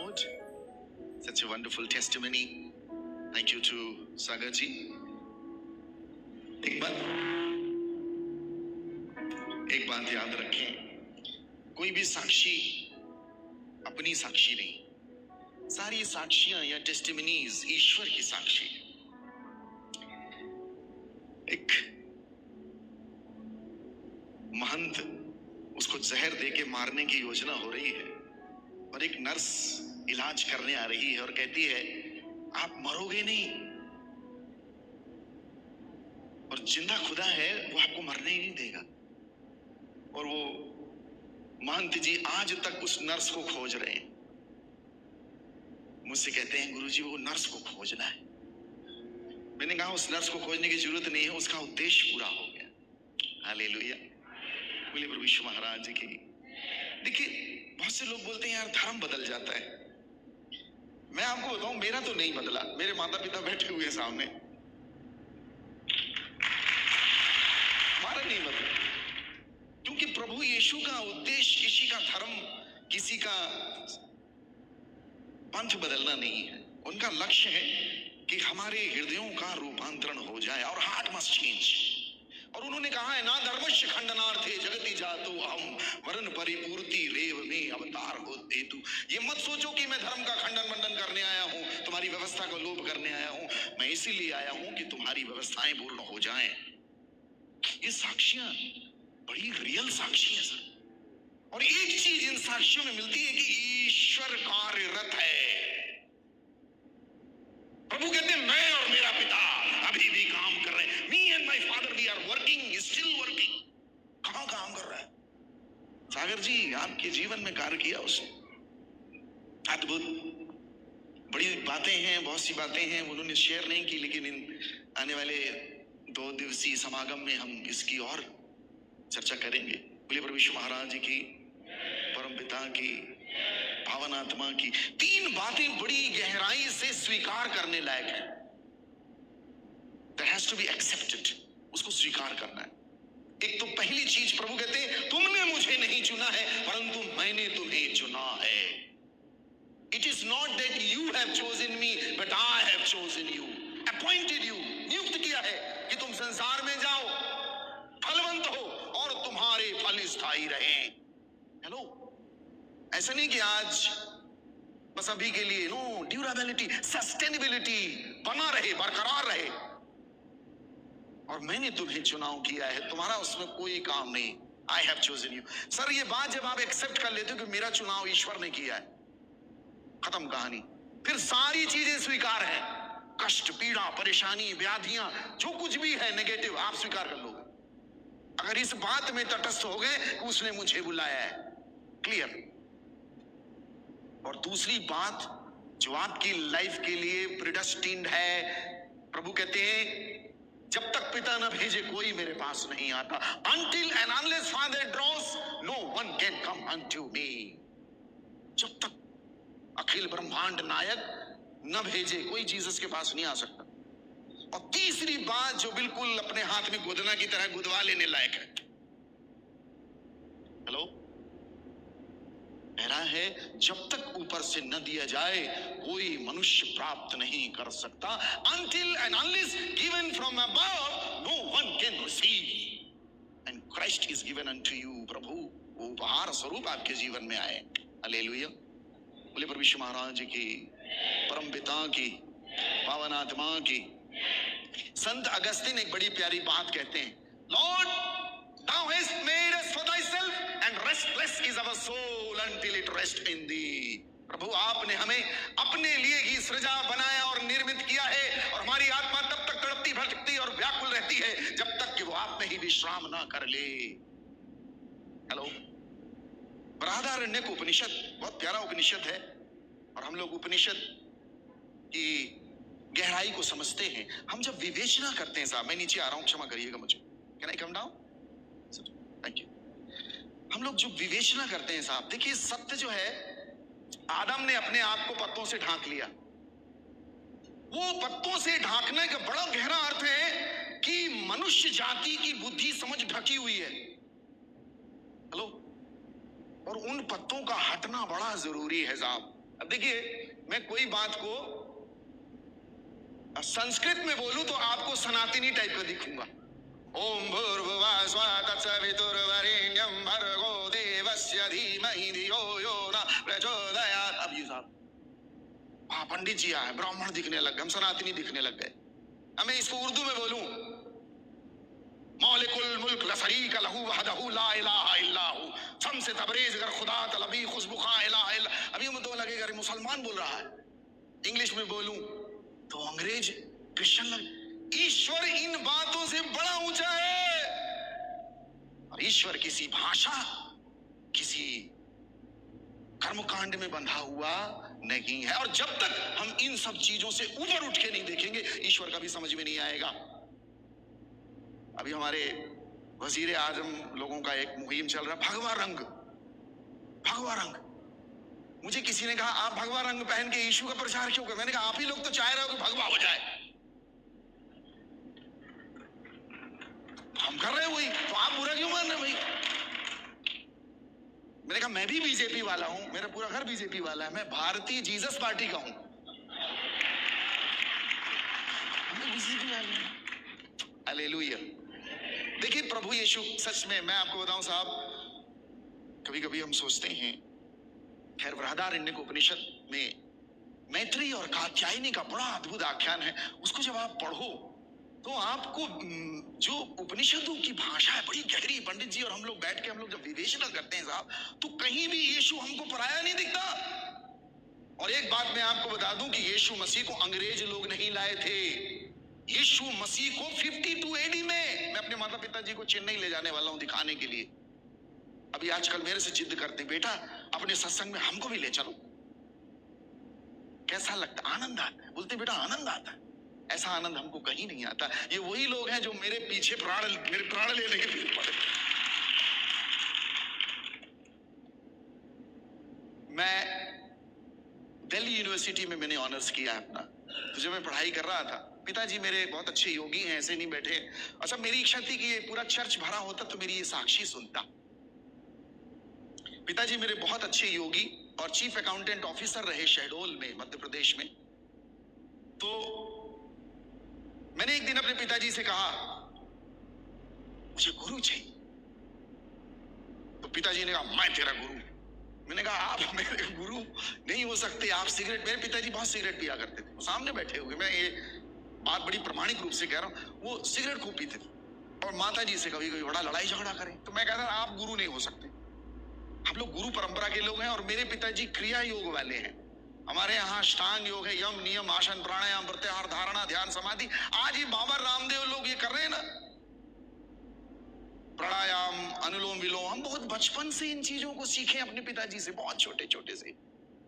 Lord. Such a wonderful testimony. Thank you to Sagar ji. एक बात याद रखें, कोई भी साक्षी अपनी साक्षी नहीं, सारी साक्षियां या टेस्टिमनीज ईश्वर की साक्षी। एक महंत, उसको जहर देके मारने की योजना हो रही है और एक नर्स इलाज करने आ रही है और कहती है आप मरोगे नहीं, और जिंदा खुदा है वो आपको मरने ही नहीं देगा। और वो महंत जी आज तक उस नर्स को खोज रहे हैं। मुझसे कहते हैं गुरुजी वो नर्स को खोजना है। मैंने कहा उस नर्स को खोजने की जरूरत नहीं है, उसका उद्देश्य पूरा हो गया। हालेलुया, बोले प्रभु यीशु महाराज की। देखिए बहुत से लोग बोलते हैं यार धर्म बदल जाता है। मैं आपको बताऊं मेरा तो नहीं बदला, मेरे माता पिता बैठे हुए सामने, हमारा नहीं बदला, क्योंकि प्रभु यीशु का उद्देश्य किसी का धर्म, किसी का पंथ बदलना नहीं है। उनका लक्ष्य है कि हमारे हृदयों का रूपांतरण हो जाए और हार्ट मस्ट चेंज। और उन्होंने कहा है ना धर्मस्य खंडनार्थे जगति जातो अहम वरन परिपूर्ति रेव में अवतार हो हेतु। ये मत सोचो कि मैं धर्म का खंडन मंडन करने आया हूं, तुम्हारी व्यवस्था को लोप करने आया हूं। मैं इसीलिए आया हूं कि तुम्हारी व्यवस्थाएं पूर्ण हो जाएं। ये साक्षियां बड़ी रियल साक्षी है सर। और एक चीज इन साक्षियों में मिलती है कि ईश्वर कार्यरत है। प्रभु कहते हैं मैं और मेरा पिता अभी भी काम कर रहे हैं। Me and my father we are working, still working. कहां काम कर रहा है? सागर जी आपके जीवन में कार्य किया उसने, अद्भुत। बड़ी बातें हैं, बहुत सी बातें हैं, उन्होंने शेयर नहीं की, लेकिन इन आने वाले 2 दिवसीय समागम में हम इसकी और चर्चा करेंगे। बोलिए प्रभु यीशु महाराज जी की, परम पिता की, पावन आत्मा की। 3 बातें बड़ी गहराई से स्वीकार करने लायक है। That has to be accepted, उसको स्वीकार करना है। एक तो पहली चीज प्रभु कहते हैं तुमने मुझे नहीं चुना है परंतु मैंने तुम्हें चुना है। It is not that you have chosen me but I have chosen you, appointed you, नियुक्त किया है कि तुम संसार में जाओ, फलवंत हो और तुम्हारे फल स्थायी रहें। हेलो, ऐसा नहीं कि आज बस अभी के लिए, नो, ड्यूरेबिलिटी, सस्टेनेबिलिटी बना रहे, बरकरार रहे। और मैंने तुम्हें चुनाव किया है, तुम्हारा उसमें कोई काम नहीं। I have chosen you. Sir ये बात जब आप एक्सेप्ट कर लेते हो कि मेरा चुनाव ईश्वर ने किया है, खत्म कहानी। फिर सारी चीजें स्वीकार है, कष्ट, पीड़ा, परेशानी, व्याधियां, जो कुछ भी है नेगेटिव, आप स्वीकार कर लोगे अगर इस बात में तटस्थ हो गए कि उसने मुझे बुलाया है। क्लियर। और दूसरी बात जो आपकी लाइफ के लिए प्रिडेस्टिन्ड है, प्रभु कहते हैं जब तक पिता न भेजे कोई मेरे पास नहीं आता। Until and unless Father draws, no one can come unto me. जब तक अखिल ब्रह्मांड नायक न भेजे कोई जीसस के पास नहीं आ सकता। और तीसरी बात जो बिल्कुल अपने हाथ में गुदना की तरह गुदवा लेने लायक है, हेलो, कह रहा है जब तक ऊपर से न दिया जाए कोई मनुष्य प्राप्त नहीं कर सकता। Until and unless given from above, no one can receive. And Christ is given unto you. प्रभु वो उपहार स्वरूप आपके जीवन में आए। हालेलुया, बोले प्रभु यीशु महाराज की, परम पिता की, पावन आत्मा की। संत अगस्तिन एक बड़ी प्यारी बात कहते हैं, Lord thou hast made us for thyself and restless is our soul until it rest in thee. प्रभु आपने हमें अपने लिए ही सृजा, बनाया और निर्मित किया है, और हमारी आत्मा तब तक तड़पती भटकती और व्याकुल रहती है जब तक कि वो आप में ही विश्राम ना कर ले। हेलो, बृहदारण्यक उपनिषद बहुत प्यारा उपनिषद है, और हम लोग उपनिषद की गहराई को समझते हैं। हम जब विवेचना करते हैं, साहब मैं नीचे आ रहा हूं, क्षमा करिएगा मुझे, can I come down? Thank you. हम लोग जो विवेचना करते हैं साहब, देखिए सत्य जो है, आदम ने अपने आप को पत्तों से ढांक लिया। वो पत्तों से ढांकने का बड़ा गहरा अर्थ है कि मनुष्य जाति की बुद्धि समझ ढकी हुई है। हेलो, और उन पत्तों का हटना बड़ा जरूरी है साहब। अब देखिए, मैं कोई बात को संस्कृत में बोलूं तो आपको सनातनी टाइप का दिखूंगा। ओम भूर्भुवः स्वः तत्सवितुर्वरेण्यं भर्गो देवस्य धीमहि धियो यो न प्रचोदयात्। अब ये साहब पंडित जी आए, ब्राह्मण दिखने लग गए, हम सनातनी दिखने लग गए। अब मैं इसको उर्दू में बोलूं, मौलिकुल मुल्क लशरीक लहू वहदहू ला इलाहा इल्ला हू, शम्स तबरेज गर खुदा तलबी खुशबुखा इलाहा इल्ला। अभी मुझे तो लगेगा अरे मुसलमान बोल रहा है। इंग्लिश में बोलूं तो अंग्रेज क्रिश्चियन लगे। ईश्वर इन बातों से बड़ा ऊंचा है, और ईश्वर किसी भाषा, किसी कर्मकांड में बंधा हुआ नहीं है। और जब तक हम इन सब चीजों से ऊपर उठ के नहीं देखेंगे, ईश्वर का भी समझ में नहीं आएगा। अभी हमारे वजीर आजम लोगों का एक मुहिम चल रहा है, भगवा रंग, भगवा रंग। मुझे किसी ने कहा आप भगवा रंग पहन के यीशु का प्रचार क्यों कर? मैंने कहा आप ही लोग तो चाह रहे हो कि भगवा हो जाए, हम कर रहे हैं वही, तो आप बुरा क्यों मान रहे भाई? मैंने कहा मैं भी बीजेपी वाला हूं, मेरा पूरा घर बीजेपी वाला है, मैं भारतीय जीसस पार्टी का हूं, मैं बीजेपी वाला हूं। हालेलुया। देखिए प्रभु यीशु, सच में मैं आपको बताऊं साहब, कभी कभी हम सोचते हैं, खैर बृहदारण्यक उपनिषद में मैत्री और कात्यायनी का बड़ा अद्भुत आख्यान है। उसको जब आप पढ़ो तो आपको जो उपनिषदों की भाषा है बड़ी गहरी। पंडित जी और हम लोग बैठ के हम लोग जब विवेचना करते हैं साहब, तो कहीं भी यीशु हमको पराया नहीं दिखता। और एक बात मैं आपको बता दूं कि यीशु मसीह को अंग्रेज लोग नहीं लाए थे। यीशु मसीह को 52 एडी में, मैं अपने माता पिता जी को चेन्नई ले जाने वाला हूं दिखाने के लिए। अभी आजकल मेरे से जिद करते, बेटा अपने सत्संग में हमको भी ले चलो। कैसा लगता, आनंद आता है। बोलते बेटा आनंद आता है, ऐसा आनंद हमको कहीं नहीं आता। ये वही लोग हैं जो मेरे पीछे मेरे प्राण लेने के पीछे पड़े। मैं दिल्ली यूनिवर्सिटी में मैंने ऑनर्स किया है अपना। तो जब मैं पढ़ाई कर रहा था, पिताजी मेरे बहुत अच्छे योगी हैं, ऐसे नहीं बैठे। अच्छा, मेरी इच्छा थी कि ये पूरा चर्च भरा होता तो मेरी ये साक्षी सुनता। पिताजी मेरे बहुत अच्छे योगी और चीफ अकाउंटेंट ऑफिसर रहे शहडोल में, मध्य प्रदेश में। तो मैंने एक दिन अपने पिताजी से कहा मुझे गुरु चाहिए। तो पिताजी ने कहा मैं तेरा गुरु। मैंने कहा आप मेरे गुरु नहीं हो सकते, आप सिगरेट, मेरे पिताजी बहुत सिगरेट पिया करते थे, सामने बैठे हुए, मैं ये बात बड़ी प्रामाणिक रूप से कह रहा हूँ, वो सिगरेट खूब पीते थे और माता जी से कभी कभी बड़ा लड़ाई झगड़ा करें। तो मैं कहता आप गुरु नहीं हो सकते, आप लोग गुरु परंपरा के लोग हैं। और मेरे पिताजी क्रिया योग वाले हैं। हमारे यहाँ अष्टांग योग है, यम नियम आसन प्राणायाम प्रत्याहार धारणा ध्यान समाधि। आज ये बाबा रामदेव लोग ये कर रहे हैं ना, प्राणायाम अनुलोम विलोम। हम बहुत बचपन से इन चीजों को सीखे अपने पिताजी से, बहुत छोटे छोटे से।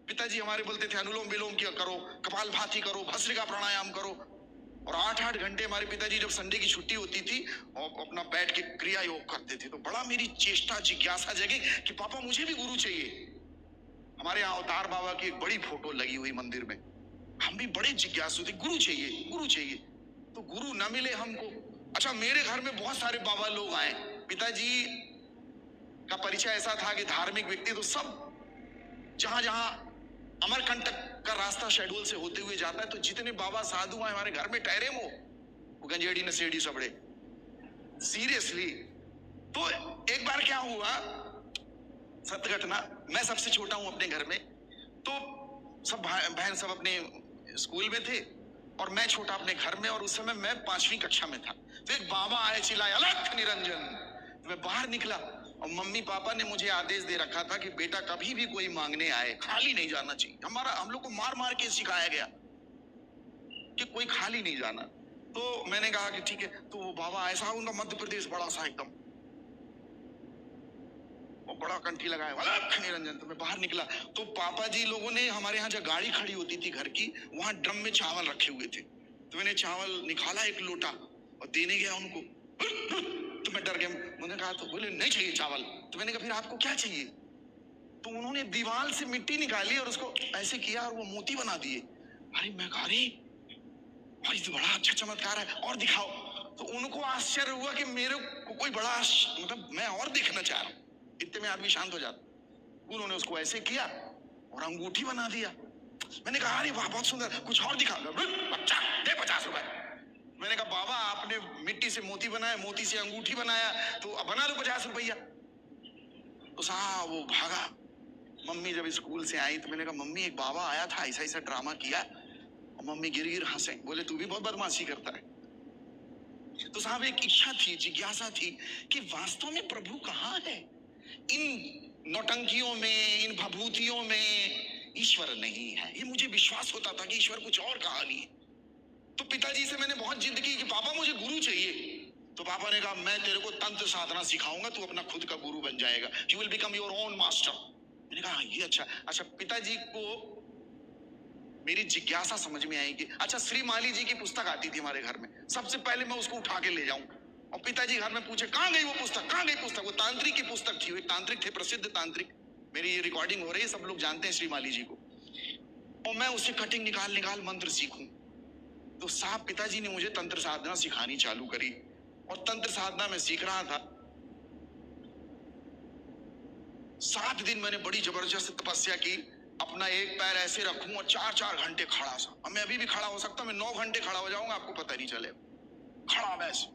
पिताजी हमारे बोलते थे अनुलोम विलोम किया करो, कपालभाति करो, भस्त्रिका प्राणायाम करो। और 8-8 घंटे हमारे पिताजी जब संडे की छुट्टी होती थी और अपना बैठ के क्रिया योग करते थे। तो बड़ा मेरी चेष्टा जिज्ञासा जगी कि पापा मुझे भी गुरु चाहिए। हमारे यहाँ अवतार बाबा की एक बड़ी फोटो लगी हुई मंदिर में, हम भी बड़े जिज्ञासु थे, गुरु चाहिए गुरु चाहिए। तो गुरु न मिले हमको। अच्छा, मेरे घर में बहुत सारे बाबा लोग आए। पिताजी का परिचय ऐसा था कि धार्मिक व्यक्ति, तो सब जहां जहां अमरकंटक का रास्ता शेड्यूल से होते हुए जाता है, तो जितने बाबा साधु आए हमारे घर में ठहरे वो गंजेड़ी नशेड़ी सबड़े, सीरियसली। तो एक बार क्या हुआ, सत्य घटना, मैं सबसे छोटा हूं अपने घर में। तो सब बहन सब अपने स्कूल में थे और मैं छोटा अपने घर में। और उस समय मैं 5वीं कक्षा में था। तो एक बाबा आए, चिल्लाए अलख निरंजन। तो मैं बाहर निकला और मम्मी पापा ने मुझे आदेश दे रखा था कि बेटा कभी भी कोई मांगने आए खाली नहीं जाना चाहिए। हम लोग को मार मार के सिखाया गया कि कोई खाली नहीं जाना। तो मैंने कहा कि ठीक है। तो वो बाबा ऐसा, उनका मध्य प्रदेश बड़ा सा एकदम, वो बड़ा कंठी लगाया अलख निरंजन। तो मैं बाहर निकला तो पापा जी लोगों ने, हमारे यहाँ जब गाड़ी खड़ी होती थी घर की, वहां ड्रम में चावल रखे हुए थे। तो मैंने चावल निकाला एक लोटा और देने गया उनको। तो मैं डर गया, मैंने कहा, तो बोले नहीं चाहिए चावल। तो मैंने कहा फिर आपको क्या चाहिए? तो उन्होंने दीवार से मिट्टी निकाली और उसको ऐसे किया और वो मोती बना दिए। अरे मैं कहा अरे ये तो बड़ा अच्छा चमत्कार है, और दिखाओ। तो उनको आश्चर्य हुआ कि मेरे को कोई बड़ा, मतलब मैं और देखना चाह रहा हूँ। इतने में आदमी शांत हो जाता। उन्होंने उसको ऐसे किया और अंगूठी बना दिया। मैंने कहा अरे वाह बहुत सुंदर, कुछ और दिखा। बच्चा दे 50 रुपए। मैंने कहा बाबा आपने मिट्टी से मोती बनाया, मोती से अंगूठी बनाया, तो अब बना दो 50 रुपया। तो साहब वो भागा। मम्मी जब स्कूल से आई तो मैंने कहा मम्मी एक बाबा आया था, ऐसा ऐसा ड्रामा किया। और मम्मी गिर गिर हंसे, बोले तू भी बहुत बदमाशी करता है। तो साहब एक इच्छा थी, जिज्ञासा थी कि वास्तव में प्रभु कहाँ है? इन नौटंकियों में, इन भभूतियों में ईश्वर नहीं है। ये मुझे विश्वास होता था कि ईश्वर कुछ और कहानी है। तो पिताजी से मैंने बहुत जिद की कि पापा मुझे गुरु चाहिए। तो पापा ने कहा मैं तेरे को तंत्र साधना सिखाऊंगा, तू अपना खुद का गुरु बन जाएगा, you will become your own master. मैंने कहा ये अच्छा। पिताजी को मेरी जिज्ञासा समझ में आई कि अच्छा श्री माली जी की पुस्तक आती थी हमारे घर में, सबसे पहले मैं उसको उठा के ले जाऊं। और पिताजी घर में पूछे कहाँ गई वो पुस्तक, कहाँ गई पुस्तक? वो तांत्रिक की पुस्तक थी, वो एक तांत्रिक थे, प्रसिद्ध तांत्रिक। मेरी ये रिकॉर्डिंग हो रही है, सब लोग जानते हैं श्री माली जी को। और मैं उससे कटिंग निकाल मंत्र सीखूं। तो साहब पिताजी ने मुझे तंत्र साधना सिखानी चालू करी। और तंत्र साधना में सीख रहा था। 7 दिन मैंने बड़ी जबरदस्त तपस्या की। अपना एक पैर ऐसे रखूं और 4-4 घंटे खड़ा सा। अब मैं अभी भी खड़ा हो सकता हूं, मैं 9 घंटे खड़ा हो जाऊंगा, आपको पता नहीं चलेगा, खड़ा वैसे।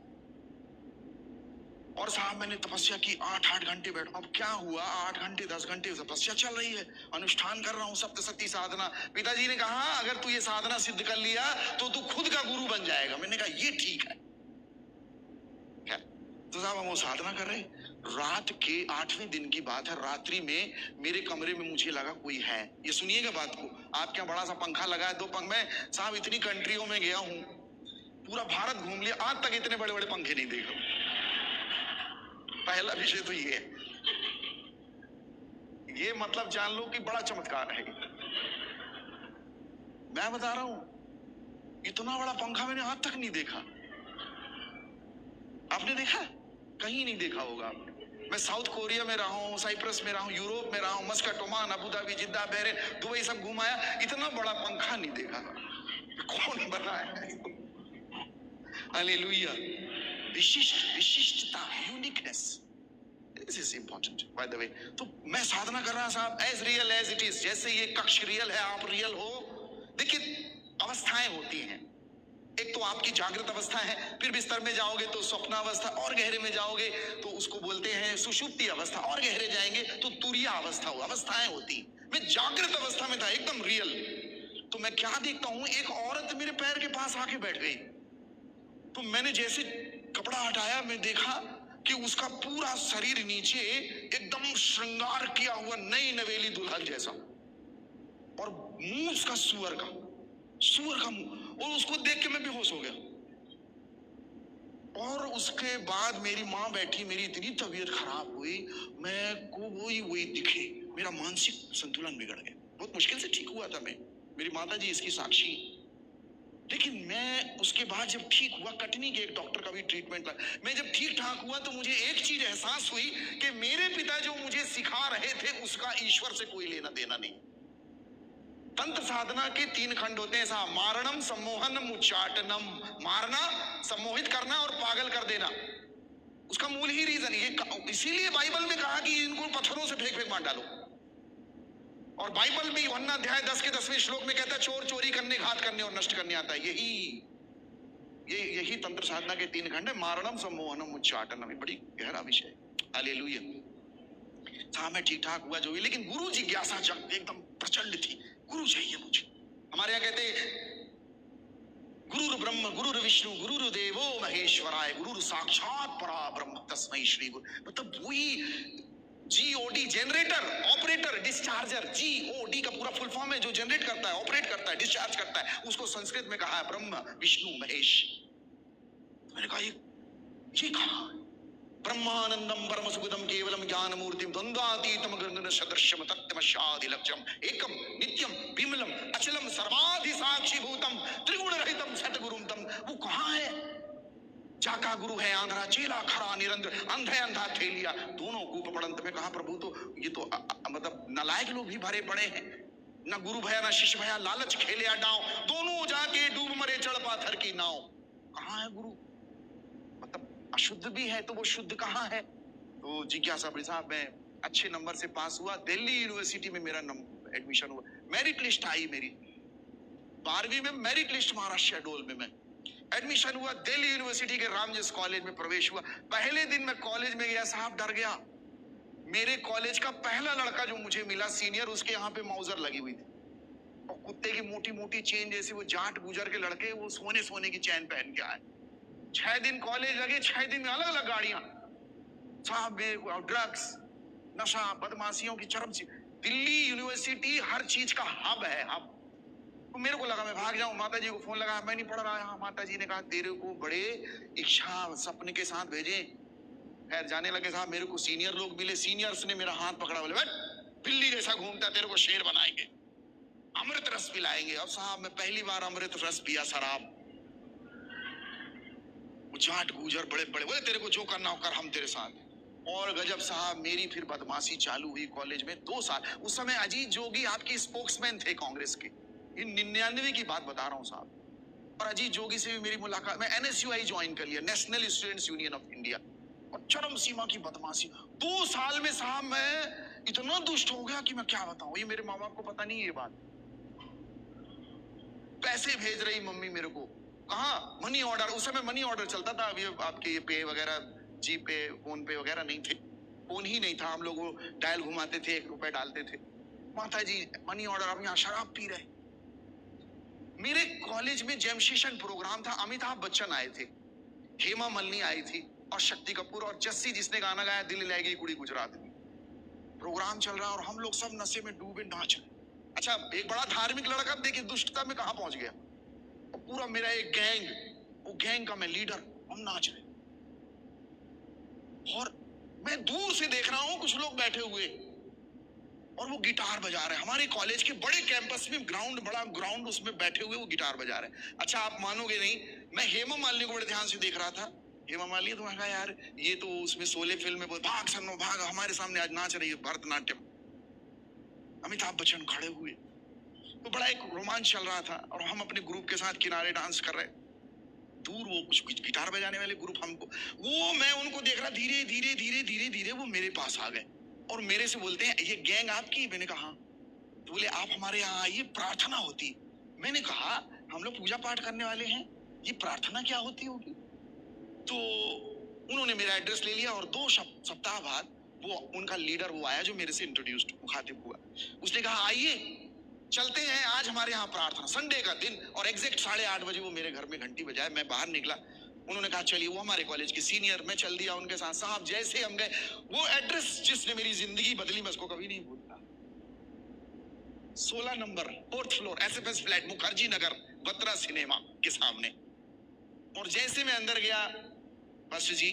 और साहब मैंने तपस्या की, 8-8 घंटे बैठा। अब क्या हुआ, 8 घंटे 10 घंटे तपस्या चल रही है, अनुष्ठान कर रहा हूं, सप्तशती साधना। पिताजी ने कहा अगर तू ये साधना सिद्ध कर लिया तो तू खुद का गुरु बन जाएगा। मैंने कहा ये ठीक है। क्या? तो साहब हम वो साधना कर रहे। रात के 8वें दिन की बात है, रात्रि में मेरे कमरे में मुझे लगा कोई है। ये सुनिएगा बात को, आपके यहाँ बड़ा सा पंखा लगा है, 2 पंख। मैं साहब इतनी कंट्रियों में गया हूं, पूरा भारत घूम लिया, आज तक इतने बड़े बड़े पंखे नहीं देखा। पहला विषय तो ये है। ये मतलब जान लो कि बड़ा चमत्कार है। मैं बता रहा हूं इतना बड़ा पंखा मैंने आज तक नहीं देखा। आपने देखा? कहीं नहीं देखा होगा आपने। मैं साउथ कोरिया में रहा हूँ, साइप्रस में रहा हूँ, यूरोप में रहा हूँ, मस्कट, ओमान, अबू धाबी, जिद्दा, बहरेन, दुबई सब घुमाया, इतना बड़ा पंखा नहीं देखा। कौन बनाया? हालेलुया। विशिष्टता, uniqueness, this is important by the way. तो मैं साधना कर रहा साहब, as real as it is, जैसे ये कक्ष रियल है, आप रियल हो। देखिए अवस्थाएं होती हैं, एक तो आपकी जागृत अवस्था है, फिर बिस्तर में जाओगे तो स्वप्न अवस्था, और गहरे में जाओगे तो उसको बोलते हैं सुषुप्ति अवस्था, और गहरे जाएंगे तो तुरीय अवस्था हो। अवस्थाएं होती। मैं जागृत अवस्था में था, एकदम रियल। तो मैं क्या देखता हूं, एक औरत मेरे पैर के पास आके बैठ गई। तो मैंने जैसे कपड़ा हटाया, मैं देखा कि उसका पूरा शरीर नीचे एकदम श्रृंगार किया हुआ, नई नवेली दुल्हन जैसा, और मुंह उसका सुअर का मुंह। और उसको देख के मैं बेहोश हो गया। और उसके बाद मेरी माँ बैठी, मेरी इतनी तबीयत खराब हुई, मैं को वही दिखे, मेरा मानसिक संतुलन बिगड़ गया। बहुत मुश्किल से ठीक हुआ था मैं, मेरी माता जी इसकी साक्षी। लेकिन मैं उसके बाद जब ठीक हुआ, कटनी के एक डॉक्टर का भी ट्रीटमेंट था, मैं जब ठीक ठाक हुआ तो मुझे एक चीज एहसास हुई कि मेरे पिता जो मुझे सिखा रहे थे उसका ईश्वर से कोई लेना देना नहीं। तंत्र साधना के 3 खंड होते हैं साहब, मारणम, सम्मोहनम, उच्चाटनम। मारना, सम्मोहित करना और पागल कर देना। उसका मूल ही रीजन ये, इसीलिए बाइबल में कहा कि इनको पत्थरों से फेंक मार डालो। और बाइबल में यूहन्ना अध्याय 10 के 10वें श्लोक में कहता है चोर चोरी करने, घात करने और नष्ट करने आता है। यही तंत्र साधना के 3 खंड है, मारणम, सम्मोहनम, उच्चाटनम। बड़ी गहरा विषय। हालेलुया। साहब मैं ठीक ठाक हुआ जो भी, लेकिन गुरु जिज्ञासा एकदम प्रचंड थी। गुरु चाहिए मुझे। हमारे यहाँ कहते गुरुर ब्रह्म गुरुर विष्णु गुरुर्देवो महेश्वराय, गुरुर साक्षात परा ब्रह्म तस्मै श्री गुरु। मतलब वही GOD, जनरेटर, ऑपरेटर, डिस्चार्जर। GOD का पूरा फुल फॉर्म है, जो जनरेट करता है, ऑपरेट करता है, डिस्चार्ज करता है, उसको संस्कृत में कहा है ब्रह्म विष्णु महेश। मैंने कहा ये कहा? ब्रह्मानंदम परम सुखदम केवलम ज्ञान मूर्तिम द्वंद्वातीतम गगन सदृश्यम तत्त्वमस्यादि लक्ष्यम एकम नित्यम विमलम अचलम सर्वाधि साक्षी भूतम त्रिगुण रहितम सतगुरुम तम। वो कहाँ है? जाका गुरु है आंध्रा, चेला खरा निरंतर, अंधे अंधा थेलिया, दोनों कूप पड़ंत में। कहा प्रभु तो ये तो मतलब नालायक लोग भी भरे पड़े हैं, न गुरु भया न शिष्य भया, लालच खेलिया डाव, दोनों जाके डूब मरे चढ़ पाथर की नाव। कहाँ है गुरु? अशुद्ध भी है तो वो शुद्ध कहाँ है? तो जिज्ञासा बड़ी साहब, मैं अच्छे नंबर से पास हुआ, दिल्ली यूनिवर्सिटी में मेरा एडमिशन हुआ, मेरिट लिस्ट आई मेरी, 12वीं में मेरिट लिस्ट महाराष्ट्र शहडोल में मैं एडमिशन हुआ, दिल्ली यूनिवर्सिटी के रामजस कॉलेज में प्रवेश हुआ। पहले दिन मैं कॉलेज में गया, साहब डर गया। मेरे कॉलेज का पहला लड़का जो मुझे मिला सीनियर, उसके यहाँ पे माउजर लगी हुई थी और कुत्ते की मोटी मोटी चेन जैसे, वो जाट गुजर के लड़के, वो सोने सोने की चैन पहन के आए। 6 दिन कॉलेज लगे, 6 दिन में अलग अलग गाड़ियां साहब, मेरे को ड्रग्स, नशा, बदमाशियों की चरम सी। दिल्ली यूनिवर्सिटी हर चीज का हब है, हब। तो मेरे को लगा मैं भाग जाऊं, माता जी को फोन लगाया, मैं नहीं पढ़ रहा यहाँ। माता जी ने कहा तेरे को बड़े इच्छा सपने के साथ भेजे। खैर जाने लगे साहब, मेरे को सीनियर लोग मिले, सीनियर्स ने मेरा हाथ पकड़ा, बोले बैठ, बिल्ली जैसा घूमता, तेरे को शेर बनाएंगे, अमृत रस पिलाएंगे। अब साहब मैं पहली बार अमृत रस पिया, शराब। जाट गुजर बड़े बड़े बोले तेरे को जो करना हो कर, हम तेरे साथ। और गजब साहब, मेरी फिर बदमाशी चालू हुई कॉलेज में 2 साल। उस समय अजीत जोगी आपके स्पोक्समैन थे कांग्रेस के, इन 99 की बात बता रहा हूं साहब। और अजीत जोगी से भी मेरी मुलाकात, मैं NSUI ज्वाइन कर लिया, national students union of India. और चरम सीमा की बदमाशी 2 साल में साहब, मैं इतना दुष्ट हो गया कि मैं क्या बताऊं। ये मेरे माँ बाप को पता नहीं ये बात। पैसे भेज रही मम्मी मेरे को, कहा मनी ऑर्डर, उस समय मनी ऑर्डर चलता था। अभी आपके ये पे वगैरह, जी पे, फोन पे वगैरह नहीं थे, फोन ही नहीं था। हम लोग वो डायल घुमाते थे, 1 रुपए डालते थे। माता जी मनी ऑर्डर, अब यहाँ शराब पी रहे। मेरे कॉलेज में जैमसेशन प्रोग्राम था, अमिताभ बच्चन आए थे, हेमा मालिनी आई थी, और शक्ति कपूर और जस्सी जिसने गाना गाया दिल ले गई कुड़ी गुजरात में। प्रोग्राम चल रहा और हम लोग सब नशे में डूबे नाच रहे। अच्छा, एक बड़ा धार्मिक लड़का देखिए दुष्टता में कहां पहुंच गया। और पूरा मेरा एक गैंग, वो गैंग का मैं लीडर, हम नाच रहे। और मैं दूर से देख रहा हूं कुछ लोग बैठे हुए और वो गिटार बजा रहे हैं। हमारे कॉलेज के बड़े कैंपस में ग्राउंड, बड़ा ग्राउंड, उसमें बैठे हुए वो गिटार बजा रहे हैं। अच्छा आप मानोगे नहीं, मैं हेमा मालिनी को बड़े ध्यान से देख रहा था। हेमा मालिनी, तो मैं कहा यार ये तो उसमें शोले फिल्म में भाग सन्नो भाग, हमारे सामने आज नाच रही है भरतनाट्यम। अमिताभ बच्चन खड़े हुए, तो बड़ा एक रोमांच चल रहा था और हम अपने ग्रुप के साथ किनारे डांस कर रहे। दूर वो कुछ गिटार बजाने वाले ग्रुप हमको, वो मैं उनको देख रहा, धीरे धीरे धीरे धीरे धीरे वो मेरे पास आ गए और मेरे से बोलते हैं ये गैंग आपकी? मैंने कहा हाँ। तो बोले आप हमारे यहाँ आइए, प्रार्थना होती। मैंने कहा हम लोग पूजा पाठ करने वाले हैं, ये प्रार्थना क्या होती होगी? तो उन्होंने मेरा एड्रेस ले लिया और 2 सप्ताह बाद वो उनका लीडर वो आया जो मेरे से इंट्रोड्यूस्ड मुखातिब हुआ। उसने कहा आइए चलते हैं, आज हमारे यहाँ प्रार्थना, संडे का दिन, और एग्जैक्ट 8:30 बजे वो मेरे घर में घंटी बजाए। मैं बाहर निकला, उन्होंने कहा चलिए, वो हमारे कॉलेज के सीनियर, मैं चल दिया उनके साथ। साहब जैसे हम गए, वो एड्रेस जिसने मेरी जिंदगी बदली, मैं उसको कभी नहीं भूलता। 16 number 4th floor SFS flat, Mukherjee Nagar, Batra cinema के सामने। और जैसे मैं अंदर गया, बस जी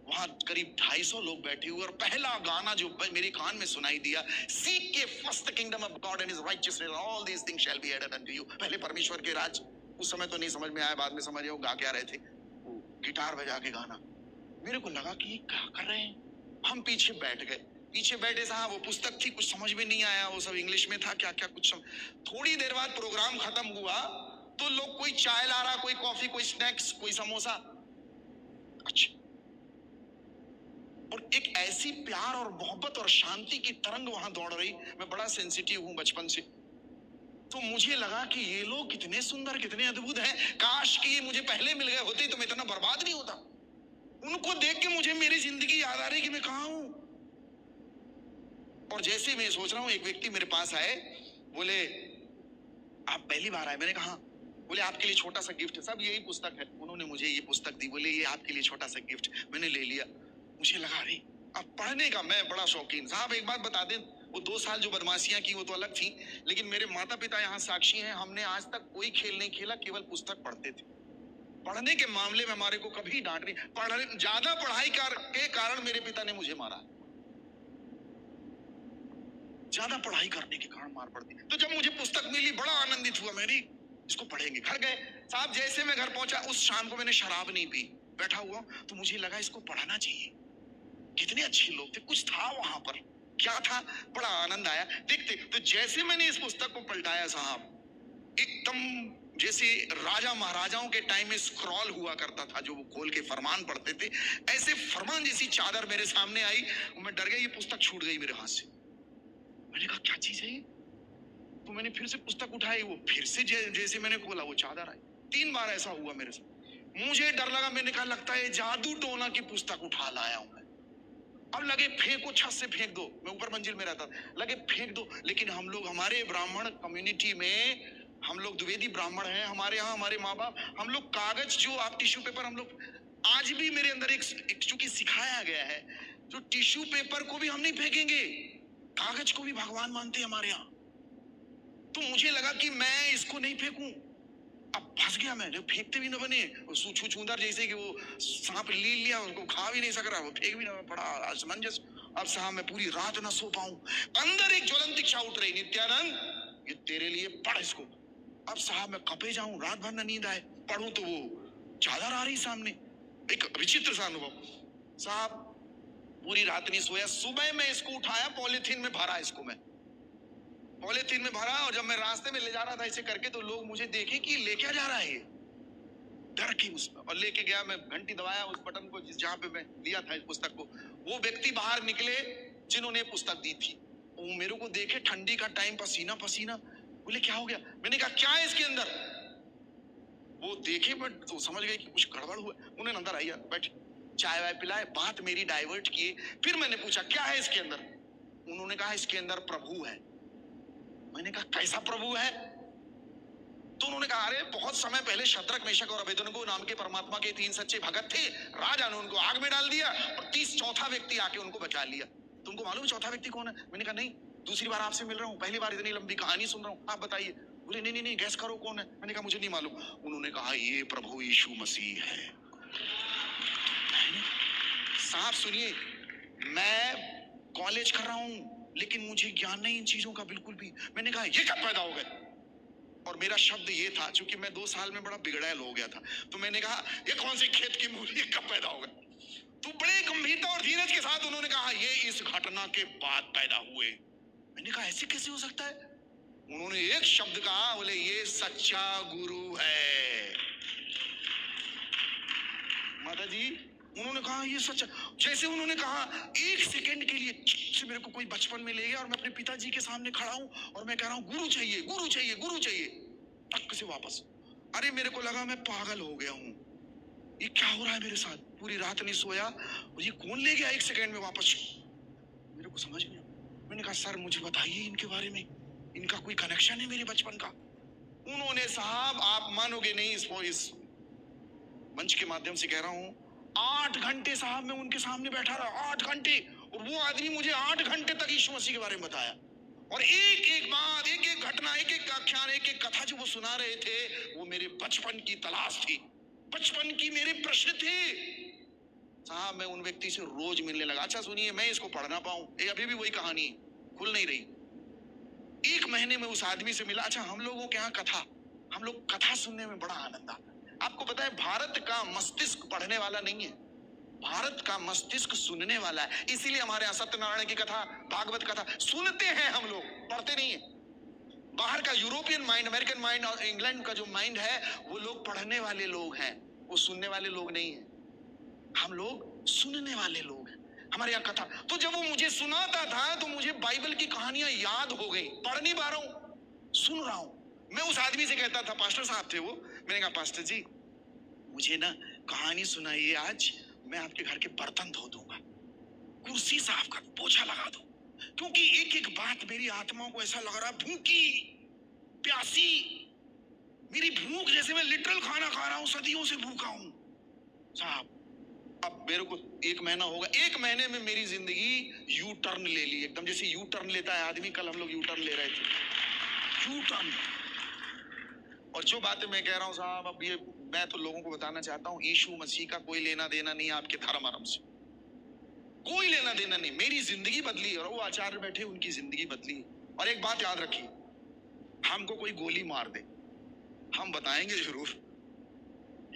वहां करीब 250 लोग बैठे हुए, और पहला गाना जो मेरे कान में सुनाई दिया, seek ye first kingdom of God and his righteousness, all these things shall be added unto you. पहले परमेश्वर के राज, उस समय तो नहीं समझ में आया, बाद में समझ वो गा क्या रहे थे, वो गिटार बजा के गाना। मेरे को लगा कि ये क्या कर रहे हैं। हम पीछे बैठ गए, पीछे बैठे साहब, वो पुस्तक थी, कुछ समझ में नहीं आया, वो सब इंग्लिश में था, क्या क्या कुछ थोड़ी देर बाद प्रोग्राम खत्म हुआ तो लोग, कोई चाय ला रहा, कोई कॉफी, कोई स्नैक्स, कोई समोसा। अच्छा, और एक ऐसी प्यार और मोहब्बत और शांति की तरंग वहां दौड़ रही। मैं बड़ा सेंसिटिव हूं बचपन से, तो मुझे लगा कि ये लोग कितने सुंदर, कितने अद्भुत हैं, काश कि ये मुझे पहले मिल गए होते तो मैं इतना बर्बाद नहीं होता। उनको देख के मुझे मेरी जिंदगी याद आ रही कि मैं कहां हूं। और जैसे मैं सोच रहा हूं, एक व्यक्ति मेरे पास आए, बोले आप पहली बार आए? मैंने कहा। बोले आपके लिए छोटा सा गिफ्ट है। सब यही पुस्तक है, उन्होंने मुझे ये पुस्तक दी, बोले ये आपके लिए छोटा सा गिफ्ट। मैंने ले लिया। मुझे लगा अरे अब पढ़ने का मैं बड़ा शौकीन। साहब एक बात बता दें, वो 2 साल जो बदमाशियां की वो तो अलग थी, लेकिन मेरे माता पिता यहाँ साक्षी हैं, हमने आज तक कोई खेल नहीं खेला, केवल पुस्तक पढ़ते थे। पढ़ने के मामले में हमारे को कभी डांट नहीं, पढ़ने ज्यादा पढ़ाई के कारण मेरे पिता ने मुझे मारा, ज्यादा पढ़ाई करने के कारण मार पड़ती। तो जब मुझे पुस्तक मिली बड़ा आनंदित हुआ, मैंने इसको पढ़ेंगे। घर गए साहब, जैसे मैं घर पहुंचा, उस शाम को मैंने शराब नहीं पी, बैठा हुआ, तो मुझे लगा इसको पढ़ना चाहिए। कितने अच्छे लोग थे, कुछ था वहां पर, क्या था, बड़ा आनंद आया देखते। तो जैसे मैंने इस पुस्तक को पलटाया साहब, एकदम जैसे राजा महाराजाओं के टाइम में स्क्रॉल हुआ करता था, जो वो खोल के फरमान पढ़ते थे, ऐसे फरमान जैसी चादर मेरे सामने आई। मैं डर गया, ये पुस्तक छूट गई मेरे हाथ से। मैंने कहा क्या चीज है ये? तो मैंने फिर से पुस्तक उठाई, वो फिर से जैसे मैंने खोला वो चादर आई। 3 बार ऐसा हुआ मेरे साथ। मुझे डर लगा, मैंने कहा लगता है जादू टोना की पुस्तक उठा लाया हूं मैं। अब लगे फेंको, छत से फेंक दो, मैं ऊपर मंजिल में रहता, लगे फेंक दो। लेकिन हम लोग, हमारे ब्राह्मण कम्युनिटी में, हम लोग द्विवेदी ब्राह्मण हैं, हमारे यहाँ हमारे माँ बाप, हम लोग कागज जो आप टिश्यू पेपर, हम लोग आज भी मेरे अंदर एक चूंकि सिखाया गया है, जो टिश्यू पेपर को भी हम नहीं फेंकेंगे, कागज को भी भगवान मानते हैं हमारे यहाँ। तो मुझे लगा कि मैं इसको नहीं फेंकूं, अब फंस गया मैं। फेंकते भी ना बने, छूछूंदर जैसे कि वो सांप ली लिया, उनको खा भी नहीं सक रहा, वो फेंक भी ना पड़ा, असमंजस। अब साहब मैं पूरी रात ना सो पाऊं, अंदर एक ज्वलंत इच्छा उठ रही, नित्यानंद ये तेरे लिए पढ़ इसको। अब साहब मैं कपे जाऊं, रात भर ना नींद आए, पढ़ूं तो वो चादर आ रही सामने। एक विचित्र सा अनुभव साहब, पूरी रात नहीं सोया। सुबह मैं इसको उठाया, पॉलिथीन में भरा इसको, मैं पॉलिथीन में भरा, और जब मैं रास्ते में ले जा रहा था ऐसे करके, तो लोग मुझे देखे कि ले क्या जा रहा है ये, डर के उसमें, और लेके गया। मैं घंटी दबाया उस बटन को जहां पे मैं लिया था इस पुस्तक को। वो व्यक्ति बाहर निकले जिन्होंने पुस्तक दी थी, वो मेरे को देखे, ठंडी का टाइम, पसीना पसीना, बोले क्या हो गया? मैंने कहा क्या है इसके अंदर? वो देखे बट तो समझ गए कि कुछ गड़बड़ हुआ। उन्होंने अंदर आइए, बैठ, चाय वाय पिलाए, बात मेरी डाइवर्ट किए। फिर मैंने पूछा क्या है इसके अंदर? उन्होंने कहा इसके अंदर प्रभु है। मैंने कहा कैसा प्रभु है? तो उन्होंने कहा अरे बहुत समय पहले शद्रक, मेशक और अबेदनगो नाम के परमात्मा के 3 सच्चे भगत थे, राजा ने उनको आग में डाल दिया, और 30 चौथा व्यक्ति आके उनको बचा लिया। तुमको मालूम है चौथा व्यक्ति कौन है? मैंने कहा नहीं, दूसरी बार आपसे मिल रहा हूँ, पहली बार इतनी लंबी कहानी सुन रहा हूँ, आप बताइए। बोले नहीं नहीं नहीं, गैस करो कौन है। मैंने कहा मुझे नहीं मालूम। उन्होंने कहा ये प्रभु यीशु मसीह है। साहब सुनिए, मैं कॉलेज कर रहा हूँ, लेकिन मुझे ज्ञान नहीं इन चीजों का बिल्कुल भी। मैंने कहा ये कब पैदा हो गए? और मेरा शब्द ये था, चूंकि मैं 2 साल में बड़ा बिगड़ैल हो गया था, तो मैंने कहा ये कौन से खेत की मूली, कब पैदा हो गए? तो बड़े गंभीरता और धीरज के साथ उन्होंने कहा ये इस घटना के बाद पैदा हुए। मैंने कहा ऐसे कैसे हो सकता है? उन्होंने एक शब्द कहा, बोले ये सच्चा गुरु है। माता जी, उन्होंने कहा ये सच। जैसे उन्होंने कहा, 1 सेकंड के लिए से मेरे को कोई बचपन में ले गया, और मैं अपने पिताजी के सामने खड़ा हूं, और मैं कह रहा हूं गुरु चाहिए, गुरु चाहिए, गुरु चाहिए। टक से वापस। अरे मेरे को लगा मैं पागल हो गया हूं, ये क्या हो रहा है मेरे साथ? पूरी रात नहीं सोया, और ये कौन ले गया 1 सेकंड में वापस? मेरे को समझ नहीं आया। मैंने कहा सर मुझे बताइए इनके बारे में, इनका कोई कनेक्शन है मेरे बचपन का? उन्होंने, साहब आप मानोगे नहीं, इस मंच के माध्यम से कह रहा हूं, 8 घंटे साहब मैं उनके सामने बैठा रहा, 8 घंटे, और वो आदमी मुझे 8 घंटे तक यीशु मसीह के बारे में बताया, और एक एक बात, एक एक घटना, एक एक आख्यान, एक एक कथा जो वो सुना रहे थे, वो मेरे बचपन की तलाश थी, बचपन की मेरे प्रश्न थे। साहब मैं उन व्यक्ति से रोज मिलने लगा। अच्छा सुनिए, मैं इसको पढ़ ना पाऊं, अभी भी वही कहानी खुल नहीं रही। 1 महीने में उस आदमी से मिला। अच्छा हम लोगों के यहाँ कथा, हम लोग कथा सुनने में बड़ा आनंद आता है। आपको पता है भारत का मस्तिष्क पढ़ने वाला नहीं है, भारत का मस्तिष्क सुनने वाला है। इसीलिए हमारे यहाँ सत्यनारायण की कथा, भागवत कथा सुनते हैं हम लोग, पढ़ते नहीं है। बाहर का यूरोपियन माइंड, अमेरिकन माइंड और इंग्लैंड का जो माइंड है, वो लोग पढ़ने वाले लोग हैं, वो सुनने वाले लोग नहीं है। हम लोग सुनने वाले लोग हैं। हमारे यहाँ कथा, तो जब वो मुझे सुनाता था तो मुझे बाइबल की कहानियां याद हो गई। पढ़ नहीं पा रहा हूं, सुन रहा हूं। मैं उस आदमी से कहता था, पास्टर साहब थे वो, मैंने कहा पास्टर जी मुझे ना कहानी सुनाइए आज, मैं आपके घर के बर्तन धो दूंगा, कुर्सी साफ कर, पोछा लगा दो, क्योंकि एक एक बात मेरी आत्मा को ऐसा लग रहा, भूखी प्यासी, मेरी भूख जैसे मैं लिटरल खाना खा रहा हूं, सदियों से भूखा हूं साहब। अब मेरे को 1 महीना होगा, 1 महीने में मेरी जिंदगी यू टर्न ले ली, एकदम जैसे यू टर्न लेता है आदमी। कल हम लोग यू टर्न ले रहे थे, यू टर्न। और जो बातें मैं कह रहा हूँ साहब, अब ये मैं तो लोगों को बताना चाहता हूँ, यीशु मसीह का कोई लेना देना नहीं आपके धर्म आरम से, कोई लेना देना नहीं। मेरी जिंदगी बदली और वो आचार्य बैठे उनकी जिंदगी बदली। और एक बात याद रखिए, हमको कोई गोली मार दे हम बताएंगे जरूर,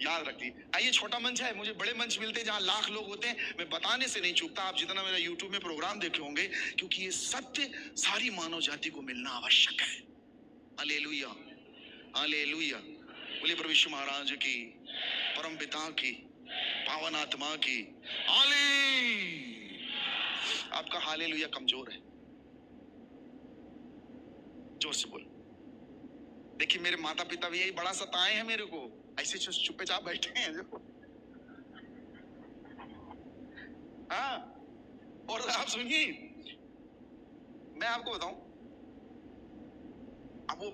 याद रखिए। आइए छोटा मंच है, मुझे बड़े मंच मिलते हैं जहां लाख लोग होते हैं, मैं बताने से नहीं चूकता। आप जितना मेरा यूट्यूब में प्रोग्राम देखे होंगे, क्योंकि ये सत्य सारी मानव जाति को मिलना आवश्यक है। Hallelujah, hallelujah. बोलिए प्रभु यीशु महाराज की, परम पिता की, पावन आत्मा की हाले। आपका हालेलुया कमजोर है, जोर से बोल। देखिए मेरे माता पिता भी यही बड़ा सताए हैं मेरे को, ऐसे चुप्पे चाप बैठे हैं जो। हाँ, और आप सुनिए, मैं आपको बताऊं, अब वो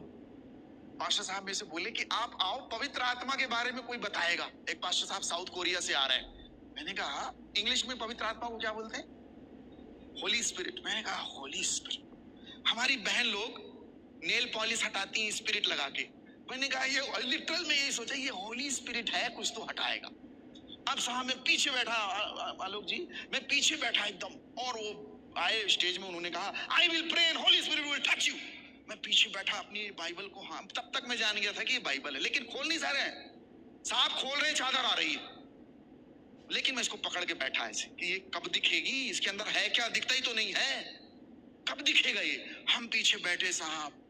पास्टर साहब में से बोले कि आप आओ, पवित्र आत्मा के बारे में कोई बताएगा। एक पास्टर साहब साउथ कोरिया से आ रहे हैं। मैंने कहा इंग्लिश में पवित्र आत्मा को क्या बोलते हैं? होली स्पिरिट। मैंने कहा होली स्पिरिट। हमारी बहन लोग नेल पॉलिश हटाती हैं स्पिरिट लगा के। मैंने कहा ये लिटरल में यही सोचा ये होली स्पिरिट है, कुछ तो हटाएगा। अब साहब मैं पीछे बैठा, आलोक जी, मैं पीछे बैठा एकदम, और वो आए स्टेज में, उन्होंने कहा I will pray and Holy Spirit will touch you. मैं पीछे बैठा अपनी बाइबल को, हाँ तब तक मैं जान गया था कि ये बाइबल है, लेकिन खोल नहीं सा रहे हैं साहब, खोल रहे चादर आ रही है, लेकिन मैं इसको पकड़ के बैठा ऐसे कि ये कब दिखेगी, इसके अंदर है क्या, दिखता ही तो नहीं है, कब दिखेगा ये। हम पीछे बैठे साहब,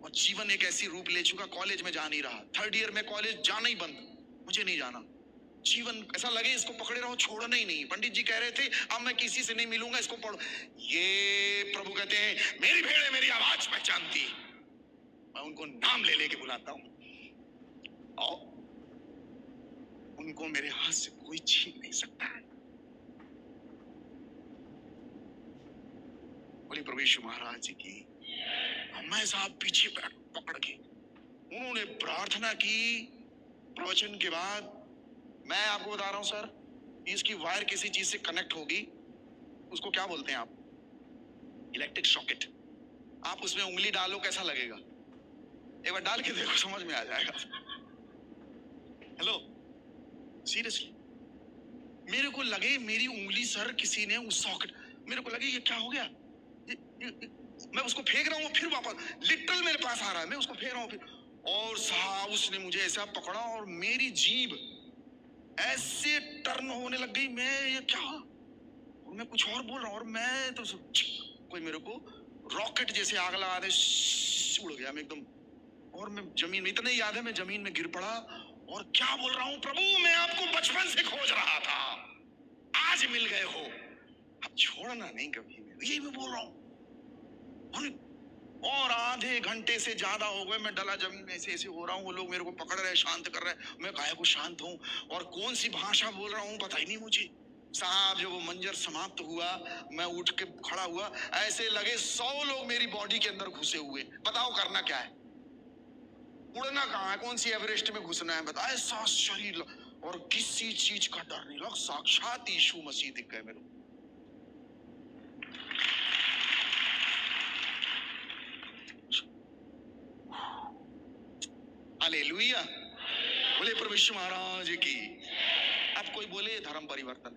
और जीवन एक ऐसी रूप ले चुका, कॉलेज में जा नहीं रहा, 3rd ईयर में कॉलेज जाना ही बंद, मुझे नहीं जाना। जीवन ऐसा लगे इसको पकड़े रहो, छोड़ना ही नहीं। पंडित जी कह रहे थे अब मैं किसी से नहीं मिलूंगा, इसको पढ़ो। ये प्रभु कहते हैं मेरी भेड़ें मेरी आवाज पहचानती, मैं उनको नाम ले लेके बुलाता हूं, और उनको मेरे हाथ से कोई छीन नहीं सकता है। बोले प्रभु यीशु महाराज जी की। मैं साहब पीछे पकड़ के, उन्होंने प्रार्थना की। प्रवचन के बाद मैं आपको बता रहा हूं सर, इसकी वायर किसी चीज से कनेक्ट होगी, उसको क्या बोलते हैं आप? Electric socket. आप उसमें उंगली डालो कैसा लगेगा? एक बार डाल के देखो, समझ में आ जाएगा। हेलो, सीरियसली मेरे को लगे मेरी उंगली सर किसी ने उस सॉकेट, मेरे को लगे ये क्या हो गया, मैं उसको फेंक रहा हूँ, फिर वापस लिटरल मेरे पास आ रहा है, मैं उसको फेंक रहा हूँ फिर, और साहब उसने मुझे ऐसा पकड़ा और मेरी जीभ ऐसे टर्न होने लग गई। मैं ये क्या, और मैं कुछ और बोल रहा हूँ, और मैं तो कोई मेरे को रॉकेट जैसे आग लगा दे, उड़ गया मैं एकदम, और मैं जमीन में, इतने याद है मैं जमीन में गिर पड़ा, और क्या बोल रहा हूँ, प्रभु मैं आपको बचपन से खोज रहा था, आज मिल गए हो, अब छोड़ना नहीं कभी, यही मैं बोल रहा हूँ। और आधे घंटे से ज्यादा हो गए, मैं डला जमीन में ऐसे ऐसे हो रहा हूँ, वो लोग मेरे को पकड़ रहे, शांत कर रहे, मैं काहे को शांत हूँ, और कौन सी भाषा बोल रहा हूँ पता ही नहीं मुझे। साहब जब वो मंजर समाप्त हुआ, मैं उठ के खड़ा हुआ, ऐसे लगे 100 लोग मेरी बॉडी के अंदर घुसे हुए। बताओ करना क्या है, उड़ना कहाँ है, कौन सी एवरेस्ट में घुसना है, बताओ। ऐसा शरीर और किसी चीज का डर नहीं लगा, साक्षात यीशु मसीह दिख गए मेरे को। हालेलुया, बोले प्रभु यीशु महाराज की। अब कोई बोले धर्म परिवर्तन,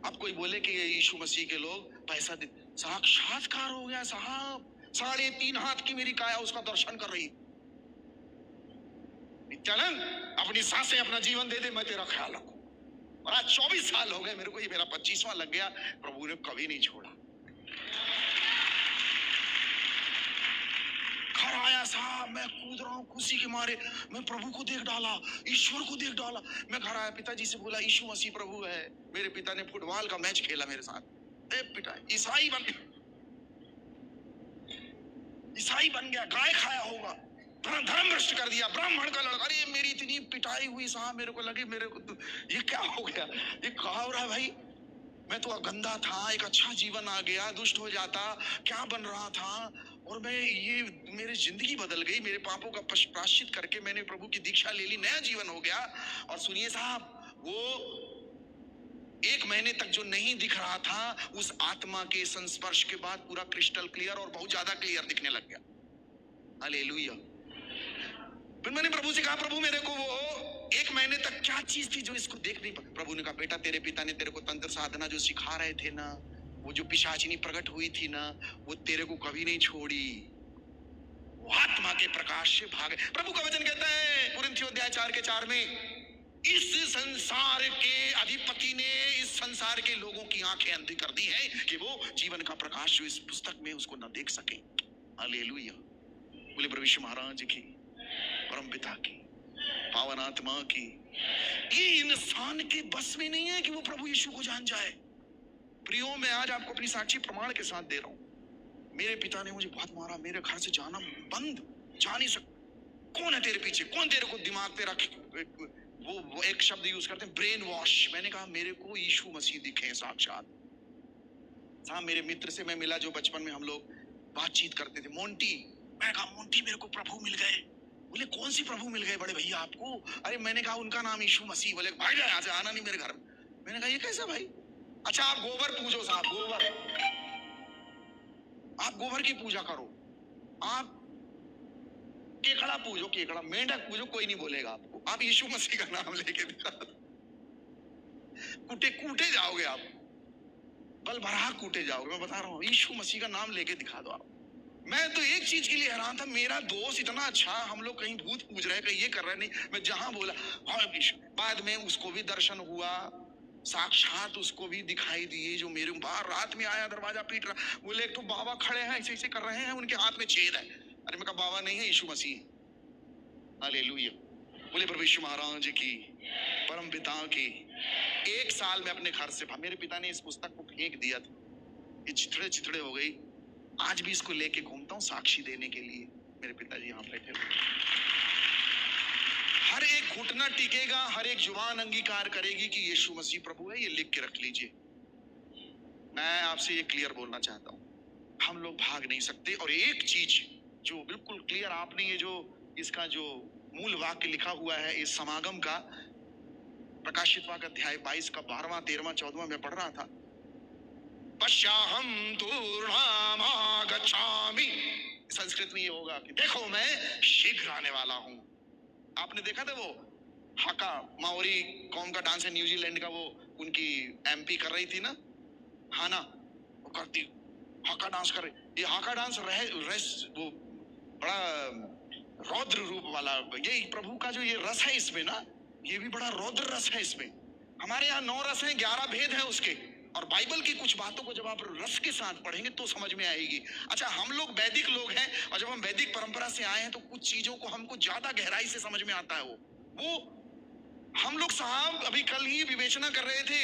अब कोई बोले कि ये यीशु मसीह के लोग पैसा दे, साक्षात्कार हो गया साहब, 3.5 हाथ की मेरी काया उसका दर्शन कर रही। नित्यानंद अपनी सांसें अपना जीवन दे दे, मैं तेरा ख्याल रखूं। और आज 24 साल हो गए मेरे को, ये मेरा 25वां लग गया, प्रभु ने कभी नहीं छोड़ा। घर आया साहब, मैं कूद रहा हूँ खुशी के मारे, मैं प्रभु को देख डाला, ईश्वर को देख डाला। मैं घर आया, पिताजी से बोला यीशु मसीह प्रभु है। मेरे पिता ने फुटबॉल का मैच खेला मेरे साथ, पिता ईसाई बन गया, ईसाई बन गया, गाय खाया होगा, धर्म भ्रष्ट कर दिया, ब्राह्मण का लड़का। अरे मेरी इतनी पिटाई हुई साहब, मेरे को लगे मेरे को ये क्या हो गया, ये क्या हो रहा है भाई। मैं तो गंदा था, एक अच्छा जीवन आ गया, दुष्ट हो जाता, क्या बन रहा था, और मैं ये मेरी जिंदगी बदल गई, मेरे पापों का प्रायश्चित करके मैंने प्रभु की दीक्षा ले ली, नया जीवन हो गया। और सुनिए साहब, वो 1 महीने तक जो नहीं दिख रहा था, उस आत्मा के संस्पर्श के बाद पूरा क्रिस्टल क्लियर और बहुत ज्यादा क्लियर दिखने लग गया। हालेलुया। फिर मैंने प्रभु से कहा, प्रभु मेरे को वो 1 महीने तक क्या चीज थी जो इसको देख नहीं पा। प्रभु ने कहा, बेटा तेरे पिता ने तेरे को तंत्र साधना जो सिखा रहे थे ना, वो जो पिशाचिनी प्रकट हुई थी ना, वो तेरे को कभी नहीं छोड़ी, वो आत्मा के प्रकाश से भागे। प्रभु का वचन कहता है कुरिन्थियों अध्याय 4:4 में, इस संसार के अधिपति ने इस संसार के लोगों की आंखें अंधी कर दी है कि वो जीवन का प्रकाश जो इस पुस्तक में उसको न देख सके। हालेलुया, बोले प्रभु यीशु महाराज की, परम पिता की, पावन आत्मा की। ये इंसान के बस में नहीं है कि वो प्रभु यीशु को जान जाए। प्रियो, मैं आज आपको अपनी साक्षी प्रमाण के साथ दे रहा हूं, मेरे पिता ने मुझे बहुत मारा, मेरे घर से जाना बंद, जा नहीं सकता। कौन है तेरे पीछे, कौन तेरे को दिमाग पे रख, वो एक शब्द यूज करते हैं, ब्रेन वॉश। मैंने कहा मेरे को यीशु मसीह दिखे साक्षात। हाँ, मेरे मित्र से मैं मिला जो बचपन में हम लोग बातचीत करते थे, मोंटी। मैं कहा मोंटी मेरे को प्रभु मिल गए। बोले कौन सी प्रभु मिल गए बड़े भैया आपको? अरे मैंने कहा उनका नाम यीशु मसीह। बोले भाई यहाँ से आना नहीं मेरे घर में। मैंने कहा ये कैसा भाई? अच्छा आप गोबर पूजो साहब, गोबर, आप गोबर की पूजा करो, आप केकड़ा पूजो, केकड़ा, मेंढक पूजो, कोई नहीं बोलेगा आपको। आप यीशु मसीह का नाम लेके दिखा, कूटे कूटे जाओगे आप, बल भरा कूटे जाओगे। मैं बता रहा हूँ, यीशु मसीह का नाम लेके दिखा दो आप। मैं तो एक चीज के लिए हैरान था, मेरा दोस्त इतना अच्छा, हम लोग कहीं भूत पूज रहे, कहीं ये कर रहे, नहीं, मैं जहां बोला हाँ यीशु। बाद में उसको भी दर्शन हुआ, साक्षात उसको भी दिखाई दिए, जो मेरे बाहर रात में आया, दरवाजा पीट रहा। बोले एक तो बाबा खड़े हैं ऐसे ऐसे कर रहे हैं, उनके हाथ में छेद है। अरे मैं कहा बाबा नहीं है, यीशु मसीह। हालेलुया। बोले प्रभु यीशु महाराज की, परम पिता की। एक साल में अपने घर से, मेरे पिता ने इस पुस्तक को फेंक दिया था, ये चिथड़े चिथड़े हो गई। आज भी इसको लेके घूमता हूँ साक्षी देने के लिए। मेरे पिताजी यहाँ बैठे हुए, हर एक घुटना टिकेगा, हर एक जुबान अंगीकार करेगी कि यीशु मसीह प्रभु है। ये लिख के रख लीजिए। मैं आपसे ये क्लियर बोलना चाहता हूँ, हम लोग भाग नहीं सकते। और एक चीज जो बिल्कुल क्लियर, आपने ये जो इसका जो मूल वाक्य लिखा हुआ है इस समागम का, प्रकाशित वाक्य अध्याय 22 का 12वां 13वां 14वां में पढ़ रहा था, पश्याहम तूर्णामागच्छामि। संस्कृत में ये होगा कि देखो मैं शीघ्र आने वाला हूं। आपने देखा था वो हाका, माओरी कौम का डांस है न्यूजीलैंड का, वो उनकी एमपी कर रही थी ना, हाना, वो करती हाका डांस कर रही। ये हाका डांस वो बड़ा रौद्र रूप वाला, ये प्रभु का जो ये रस है इसमें ना, ये भी बड़ा रौद्र रस है इसमें। हमारे यहाँ 9 रस हैं, 11 भेद हैं उसके। और बाइबल की कुछ बातों को जब आप रस के साथ पढ़ेंगे तो समझ में आएगी। अच्छा, हम लोग वैदिक लोग हैं, और जब हम वैदिक परंपरा से आए हैं तो कुछ चीजों को हमको ज्यादा गहराई से समझ में आता है। वो हम लोग साहब अभी कल ही विवेचना कर रहे थे।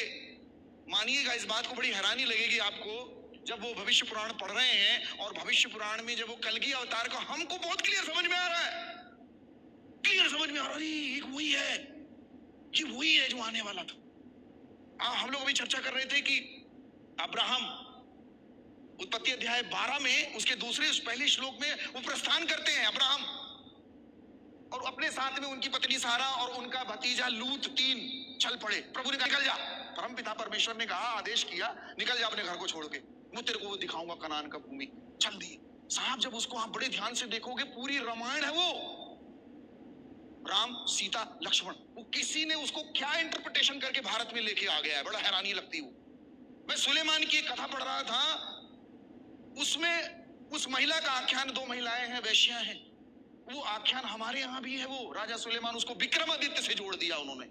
मानिएगा, इस बात को बड़ी हैरानी लगेगी आपको, जब वो भविष्य पुराण पढ़ रहे हैं और भविष्य पुराण में जब वो कलगी अवतार का हमको बहुत क्लियर समझ में आ रहा है, क्लियर समझ में आ रहा है, ये वही है, ये वही है जो आने वाला था। हम लोग अभी चर्चा कर रहे थे कि अब्राहम, उत्पत्ति अध्याय 12 में उसके दूसरे पहले श्लोक में वो प्रस्थान करते हैं अब्राहम, और अपने साथ में उनकी पत्नी सारा और उनका भतीजा लूत, 3 चल पड़े। प्रभु ने कहा निकल जा, परम पिता परमेश्वर ने कहा, आदेश किया, निकल जा अपने घर को छोड़ के, मैं तेरे को वो दिखाऊंगा कनान का भूमि। चल दिए साहब। जब उसको आप बड़े ध्यान से देखोगे, पूरी रामायण है वो, राम सीता लक्ष्मण, वो किसी ने उसको क्या इंटरप्रिटेशन करके भारत में लेके आ गया है, बड़ा हैरानी लगती है। मैं सुलेमान की एक कथा पढ़ रहा था, उसमें उस महिला का आख्यान, 2 महिलाएं हैं, वैश्या हैं, वो आख्यान हमारे यहाँ भी है। वो राजा सुलेमान, उसको विक्रमादित्य से जोड़ दिया उन्होंने।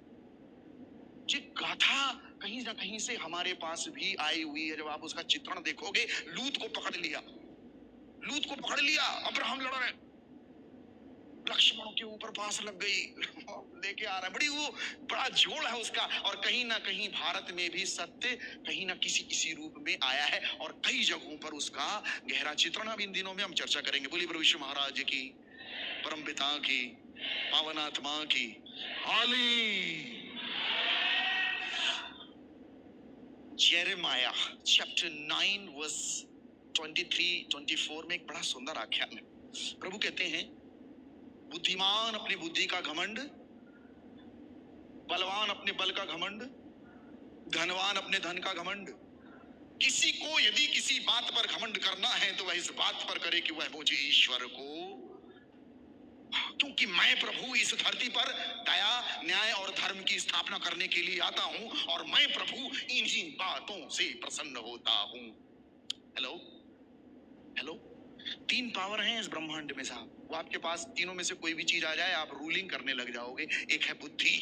ये गाथा कहीं ना कहीं से हमारे पास भी आई हुई है। जब आप उसका चित्रण देखोगे, लूत को पकड़ लिया, लूत को पकड़ लिया, अब्राहम लड़ रहे, लक्ष्मण के ऊपर पास लग गई, लेके आ रहा है, बड़ी वो बड़ा जोड़ है उसका। और कहीं ना कहीं भारत में भी सत्य कहीं ना किसी रूप में आया है, और कई जगहों पर उसका गहरा चित्रण अब इन दिनों में हम चर्चा करेंगे। बोलिए प्रभु यीशु महाराज की, परम पिता की, पावन आत्मा की हाली। यिर्मयाह चैप्टर 9 वर्स 23-24 में एक बड़ा सुंदर आख्यान है। प्रभु कहते हैं, बुद्धिमान अपनी बुद्धि का घमंड, बलवान अपने बल का घमंड, धनवान अपने धन का घमंड। किसी को यदि किसी बात पर घमंड करना है तो वह इस बात पर करे कि वह मुझे ईश्वर को, क्योंकि मैं प्रभु इस धरती पर दया, न्याय और धर्म की स्थापना करने के लिए आता हूं, और मैं प्रभु इन्हीं बातों से प्रसन्न होता हूं। हेलो हेलो, 3 पावर हैं इस ब्रह्मांड में साहब। वो आपके पास तीनों में से कोई भी चीज आ जाए, आप रूलिंग करने लग जाओगे। एक है बुद्धि,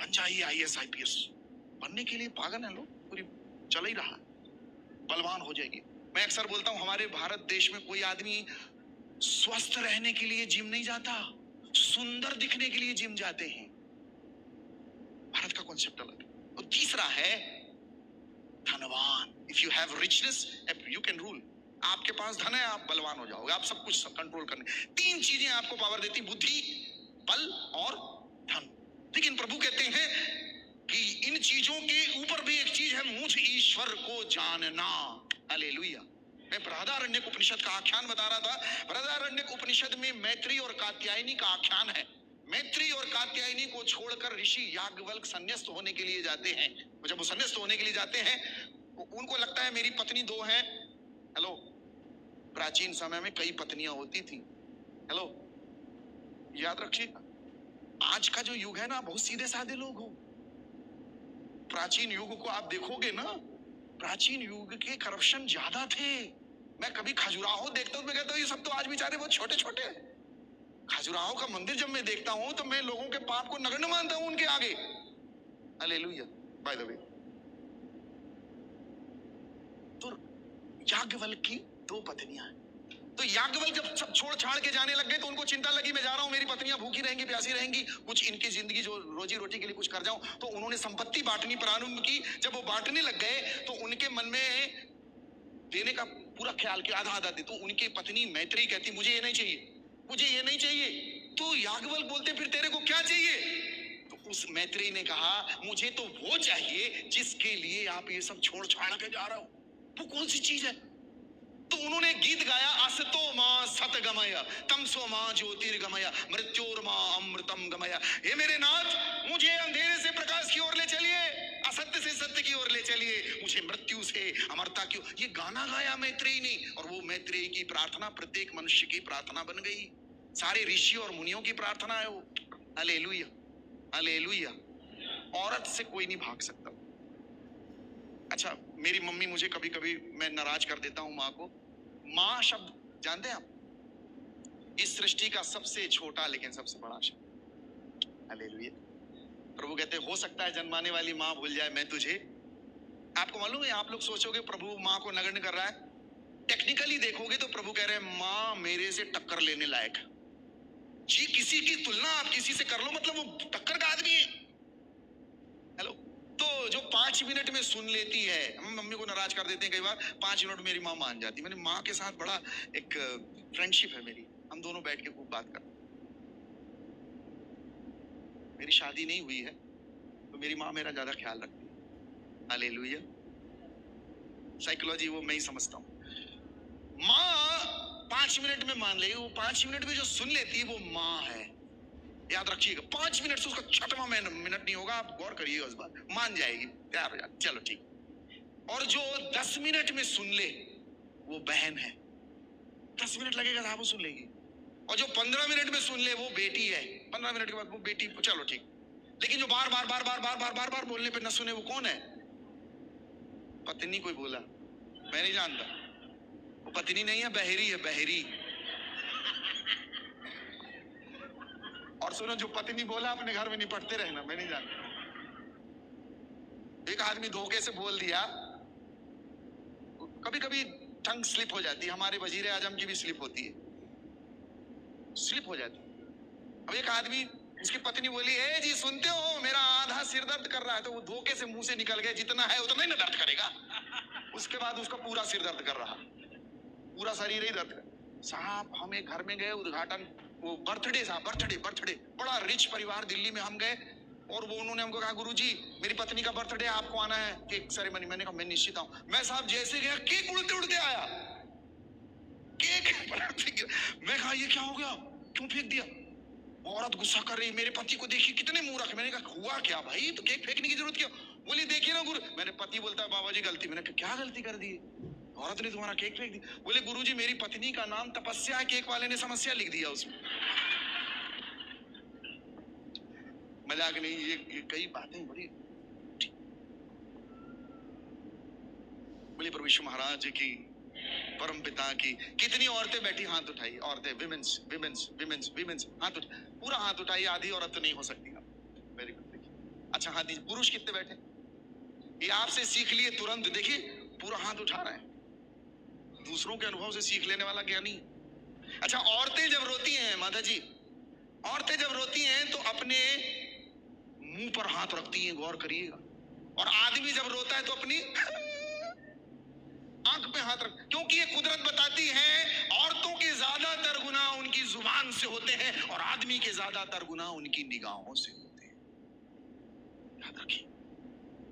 बन जाइए IAS IPS, बनने के लिए पागल है लोग, पूरी चल ही रहा। बलवान हो जाएगी। मैं अक्सर बोलता हूं, हमारे भारत देश में कोई आदमी स्वस्थ रहने के लिए जिम नहीं जाता, सुंदर दिखने के लिए जिम जाते हैं। भारत का कॉन्सेप्ट अलग है। और तीसरा है धनवान। If you have richness, you can rule. आपके पास धन है, आप बलवान हो जाओगे, आप सब कुछ कंट्रोल करने। 3 चीजें आपको पावर देती, बुद्धि, बल और धन। लेकिन प्रभु कहते हैं कि इन चीजों के ऊपर भी एक चीज है, मुझ ईश्वर को जानना। हालेलुया। मैं बृहदारण्यक उपनिषद का आख्यान बता रहा था। बृहदारण्यक उपनिषद में मैत्री और कात्यायनी का आख्यान है। मैत्री और कात्यायनी को छोड़कर ऋषि याज्ञवल्क्य संन्यास्त होने के लिए जाते हैं। जब वो संन्यास्त होने के लिए जाते हैं, उनको लगता है मेरी पत्नी 2 है। हेलो, प्राचीन समय में कई पत्नियां होती थी। हेलो, याद रखिएगा, आज का जो युग है ना, बहुत सीधे साधे लोग हो। प्राचीन युग को आप देखोगे ना, प्राचीन युग के करप्शन ज्यादा थे। मैं कभी खजुराहो देखता हूं, मैं कहता हूं ये सब तो आज बेचारे बहुत छोटे छोटे। खजुराहो का मंदिर जब मैं देखता हूं तो मैं लोगों के पाप को नगण्य मानता हूं उनके आगे। हालेलुया। बाय द वे, तो याज्ञवल्क्य की 2 पत्नियां हैं। तो याज्ञवल्क्य जब सब छोड़ छाड़ के जाने लग गए तो उनको चिंता लगी, मैं जा रहा हूं, मेरी पत्नियां भूखी रहेंगी, प्यासी रहेंगी, कुछ इनकी जिंदगी जो रोजी रोटी के लिए कुछ कर जाऊं। तो उन्होंने संपत्ति बांटनी प्रारंभ की। जब वो बांटने लग गए तो उनके मन में देने का पूरा ख्याल किया, आधा आधा दे। तो उनकी पत्नी मैत्री कहती, मुझे ये नहीं चाहिए, मुझे ये नहीं चाहिए। तो याज्ञवल्क्य बोलते, फिर तेरे को क्या चाहिए? तो उस मैत्री ने कहा, मुझे तो वो चाहिए जिसके लिए आप ये सब छोड़ छाड़ के जा रहे हो। वो कौन सी चीज है? तो उन्होंने गीत गाया, असतो मां सतगमय, तमसो मां ज्योतिर्गमय, मृत्योर्मा अमृतम गमय। हे मेरे नाथ, मुझे अंधेरे से प्रकाश की ओर ले चलिए, असत्य से सत्य की ओर ले चलिए, मुझे मृत्यु से अमरता की ओर। ये गाना गाया मैत्रेयी ने, और वो मैत्रेयी की प्रार्थना प्रत्येक मनुष्य की प्रार्थना बन गई। सारे ऋषि और मुनियों की प्रार्थना है वो। Hallelujah, hallelujah. औरत से कोई नहीं भाग सकता। अच्छा, मेरी मम्मी मुझे कभी कभी, मैं नाराज कर देता हूं माँ को। माँ शब्द जानते हैं आप? इस सृष्टि का सबसे छोटा लेकिन सबसे बड़ा शब्द। हालेलुया। प्रभु कहते, हो सकता है जन्माने वाली माँ भूल जाए मैं तुझे। आपको मालूम है, आप लोग सोचोगे प्रभु माँ को नगण्य कर रहा है। टेक्निकली देखोगे तो प्रभु कह रहे हैं, माँ मेरे से टक्कर लेने लायक जी। किसी की तुलना आप किसी से कर लो, मतलब वो टक्कर का आदमी है। हेलो, तो जो 5 मिनट में सुन लेती है, हम मम्मी को नाराज कर देते हैं कई बार, 5 मिनट मेरी माँ मान जाती है। मैंने माँ के साथ बड़ा एक फ्रेंडशिप है मेरी, हम दोनों बैठ के खूब बात करते। मेरी शादी नहीं हुई है तो मेरी माँ मेरा ज्यादा ख्याल रखती है। हालेलुया। साइकोलॉजी वो मैं ही समझता हूँ। माँ 5 मिनट में मान लेगी, वो 5 मिनट में जो सुन लेती है वो माँ है। याद रखिएगा, 5 मिनट से उसका 6वां मिनट नहीं होगा, आप गौर करिएगा उस बात, मान जाएगी, तैयार हो जाए, चलो ठीक। और जो 10 मिनट में सुन ले वो बहन है। 10 मिनट लगेगा साहब, वो सुन लेगी। और जो 15 मिनट में सुन ले वो बेटी है। 15 मिनट के बाद वो बेटी, चलो ठीक। लेकिन जो बार बार बार बार बार बार बार बार बोलने पे न सुने वो कौन है? पत्नी। कोई बोला, मैं नहीं जानता, वो पत्नी नहीं है, बहेरी है, बहेरी। और सुनो, जो पत्नी बोला अपने घर में निपटते रहना, मैं नहीं जानता। एक आदमी धोखे से बोल दिया, कभी कभी टंग स्लिप हो जाती है, हमारे वजीर आजम की भी स्लिप होती है, स्लिप हो जाती है। अब एक आदमी, उसकी पत्नी बोली, ए जी सुनते हो, मेरा आधा सिर दर्द कर रहा है। तो वो धोखे से मुंह से निकल गया, जितना है उतना ही ना दर्द करेगा। उसके बाद उसका पूरा सिर दर्द कर रहा, पूरा शरीर ही दर्द कर। साहब हम एक घर में गए, उद्घाटन, वो बर्थडे साहब, बर्थडे, बड़ा रिच परिवार, दिल्ली में हम गए। और वो उन्होंने हमको कहा, गुरुजी मेरी पत्नी का बर्थडे, आपको आना है केक सेरेमनी। मैंने कहा मैं निश्चित आऊं। मैं साहब जैसे गया, केक उड़ते उड़ते आया, केक। मैं कहा ये क्या हो गया, क्यों फेंक दिया? औरत गुस्सा कर रही, मेरे पति को देखिए कितने मुंह रखे। मैंने कहा हुआ क्या भाई, तो केक फेंकने की जरूरत क्या? बोली देखिए ना गुरु। मैंने, पति बोलता है बाबा जी गलती। मैंने कहा क्या गलती कर दी? औरत ने तुम्हारा केक फेंक दी। बोले गुरुजी मेरी पत्नी का नाम तपस्या है, केक वाले ने समस्या लिख दिया उसमें। मजाक नहीं, ये कई बातें बड़ी। बोले प्रभु यीशु महाराज की, परम पिता की। कितनी औरतें बैठी, हाथ उठाई, औरतें, विमेंस विमेंस विमेंस विमेंस, हाथ उठा, पूरा हाथ उठाई। आधी औरत तो नहीं हो सकती। वेरी गुड, देखिए। अच्छा हाथ दीजिए। पुरुष कितने बैठे? ये आपसे सीख लिए तुरंत, देखिए पूरा हाथ उठा रहे हैं। दूसरों के अनुभव से सीख लेने वाला ज्ञानी। अच्छा, औरतें जब रोती हैं माता जी, औरतें जब रोती हैं तो अपने मुंह पर हाथ रखती हैं, गौर करिएगा। और आदमी जब रोता है तो अपनी आंख पे हाथ रख, क्योंकि ये कुदरत बताती है औरतों के ज्यादातर गुनाह उनकी जुबान से होते हैं और आदमी के ज्यादातर गुनाह उनकी निगाहों से होते हैं। याद रखिए,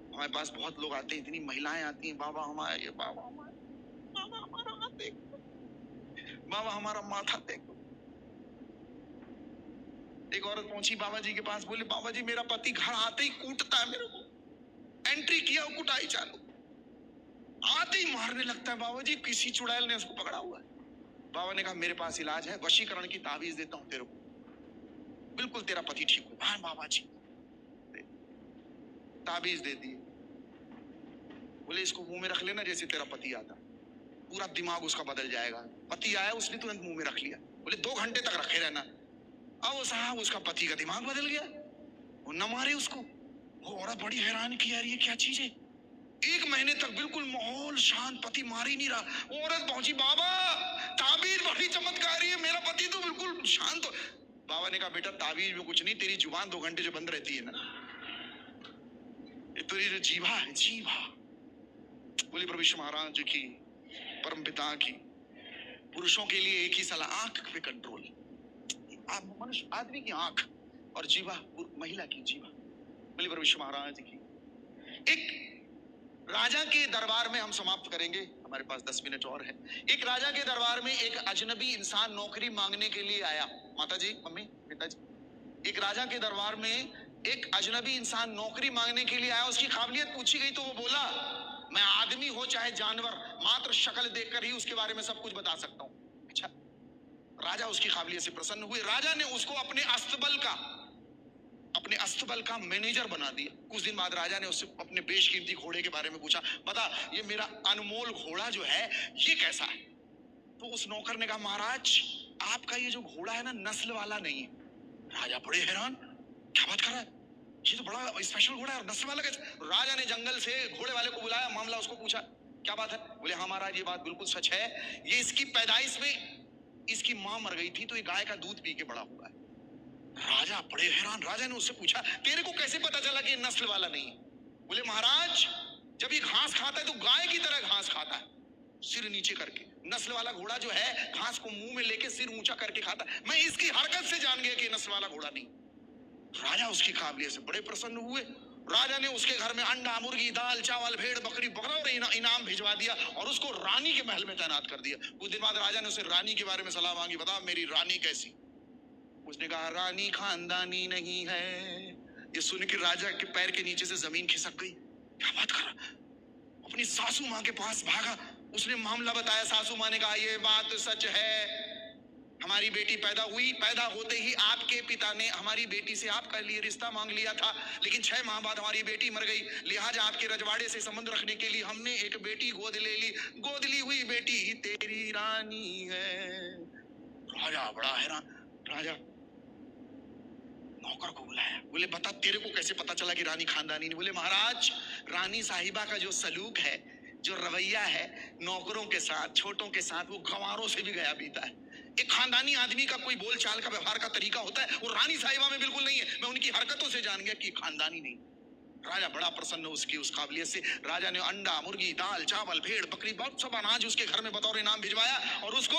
हमारे पास बहुत लोग आते हैं, इतनी महिलाएं आती हैं, बाबा हमारा ये, बाबा हमारा, बाबा हमारा हाथ देख, बाबा हमारा माथा देखो। एक औरत पहुंची बाबा जी के पास, बोले बाबा जी मेरा पति घर आते ही कूटता है मेरे को, एंट्री किया और कुटाई चालू, आते ही मारने लगता है। बाबा जी किसी चुड़ैल ने उसको पकड़ा हुआ है। बाबा ने कहा मेरे पास इलाज है, वशीकरण की ताबीज देता हूं तेरे को, बिल्कुल तेरा पति ठीक हो। हाँ बाबा जी, ताबीज दे दी, बोले इसको मुंह में रख लेना जैसे तेरा पति आता, पूरा दिमाग उसका बदल जाएगा। पति आया, उसने तुरंत मुंह में रख लिया, बोले 2 घंटे तक रखे रहना। अब साहब उसका पति का दिमाग बदल गया, वो न मारे उसको। वो औरत बड़ी हैरान की, यार ये क्या चीज है। 1 महीने तक बिल्कुल माहौल शांत, पति मार ही नहीं रहा। वो औरत पहुंची, बाबा ताबीज बड़ी चमत्कारी है, मेरा पति तो बिल्कुल शांत हो। बाबा ने कहा बेटा ताबीज में कुछ नहीं, तेरी जुबान 2 घंटे जो बंद रहती है ना, ये तो ये जो जीभा है, जीभा। बोले प्रभु यीशु महाराज की, परम पिता की, पुरुषों के लिए एक ही सलाह, आंख पे कंट्रोल। मनुष्य आदमी की आंख और जीवा, महिला की जीवा। बोले प्रभु यीशु महाराज की। एक राजा के दरबार में, हम समाप्त करेंगे, हमारे पास 10 मिनट और है। एक राजा के दरबार में एक अजनबी इंसान नौकरी मांगने के लिए आया। माता जी, मम्मी, पिताजी, एक राजा के दरबार में एक अजनबी इंसान नौकरी मांगने के लिए आया। उसकी काबिलियत पूछी गई तो वो बोला मैं आदमी हो चाहे जानवर, मात्र शक्ल देखकर ही उसके बारे में सब कुछ बता सकता हूं। अच्छा, राजा उसकी काबिलियत से प्रसन्न हुए। राजा ने उसको अपने अस्तबल का मैनेजर बना दिया। कुछ दिन बाद राजा ने उससे अपने बेशकीमती घोड़े के बारे में पूछा, बता ये मेरा अनमोल घोड़ा जो है ये कैसा है। तो उस नौकर ने कहा महाराज आपका ये जो घोड़ा है ना, नस्ल वाला नहीं है। राजा बड़े हैरान, क्या बात कर रहा है, ये तो बड़ा स्पेशल घोड़ा है, नस्ल वाला कैसे। राजा ने जंगल से घोड़े वाले को बुलाया, मामला उसको पूछा, क्या बात है। बोले हाँ महाराज ये बात बिल्कुल सच है, ये इसकी पैदाइश में इसकी मां मर गई थी तो ये गाय का दूध पी के बड़ा हुआ है। राजा बड़े हैरान। राजा ने उससे पूछा तेरे को कैसे पता चला कि ये नस्ल वाला नहीं है। बोले महाराज जब ये घास खाता है तो गाय की तरह घास खाता है, सिर नीचे करके। नस्ल वाला घोड़ा जो है घास को मुंह में लेके सिर ऊंचा करके खाता है। मैं इसकी हरकत से जान गया कि नस्ल वाला घोड़ा नहीं। राजा उसकी काबिलियत से बड़े प्रसन्न हुए। राजा ने उसके घर में अंडा, मुर्गी, दाल, चावल, भेड़, बकरी, बकरा और इनाम भिजवा दिया और उसको रानी के महल में तैनात कर दिया। कुछ दिन बाद राजा ने उसे रानी के बारे में सलाह मांगी, बता मेरी रानी कैसी। उसने कहा रानी खानदानी नहीं है। ये सुन के राजा के पैर के नीचे से जमीन खिसक गई। क्या बात कर रहा। अपनी सासू माँ के पास भागा, उसने मामला बताया। सासू माँ ने कहा ये बात सच है, हमारी बेटी पैदा हुई, पैदा होते ही आपके पिता ने हमारी बेटी से आपका लिए रिश्ता मांग लिया था, लेकिन 6 माह बाद हमारी बेटी मर गई, लिहाजा आपके रजवाड़े से संबंध रखने के लिए हमने एक बेटी गोद ले ली। गोद ली हुई बेटी ही तेरी रानी है। राजा बड़ा हैरान। राजा नौकर को बुलाया, बोले बता तेरे को कैसे पता चला कि रानी खानदानी नहीं। बोले महाराज रानी साहिबा का जो सलूक है, जो रवैया है नौकरों के साथ, छोटों के साथ, वो गंवारों से भी गया बीता है। एक खानदानी आदमी का कोई बोलचाल का, व्यवहार का तरीका होता है, वो रानी साहिबा में बिल्कुल नहीं है। मैं उनकी हरकतों से जान गया कि खानदानी नहीं। राजा बड़ा प्रसन्न उसकी उस काबिलियत से। राजा ने अंडा, मुर्गी, दाल, चावल, भेड़, बकरी, बहुत सब अनाज उसके घर में बतौर इनाम भिजवाया और उसको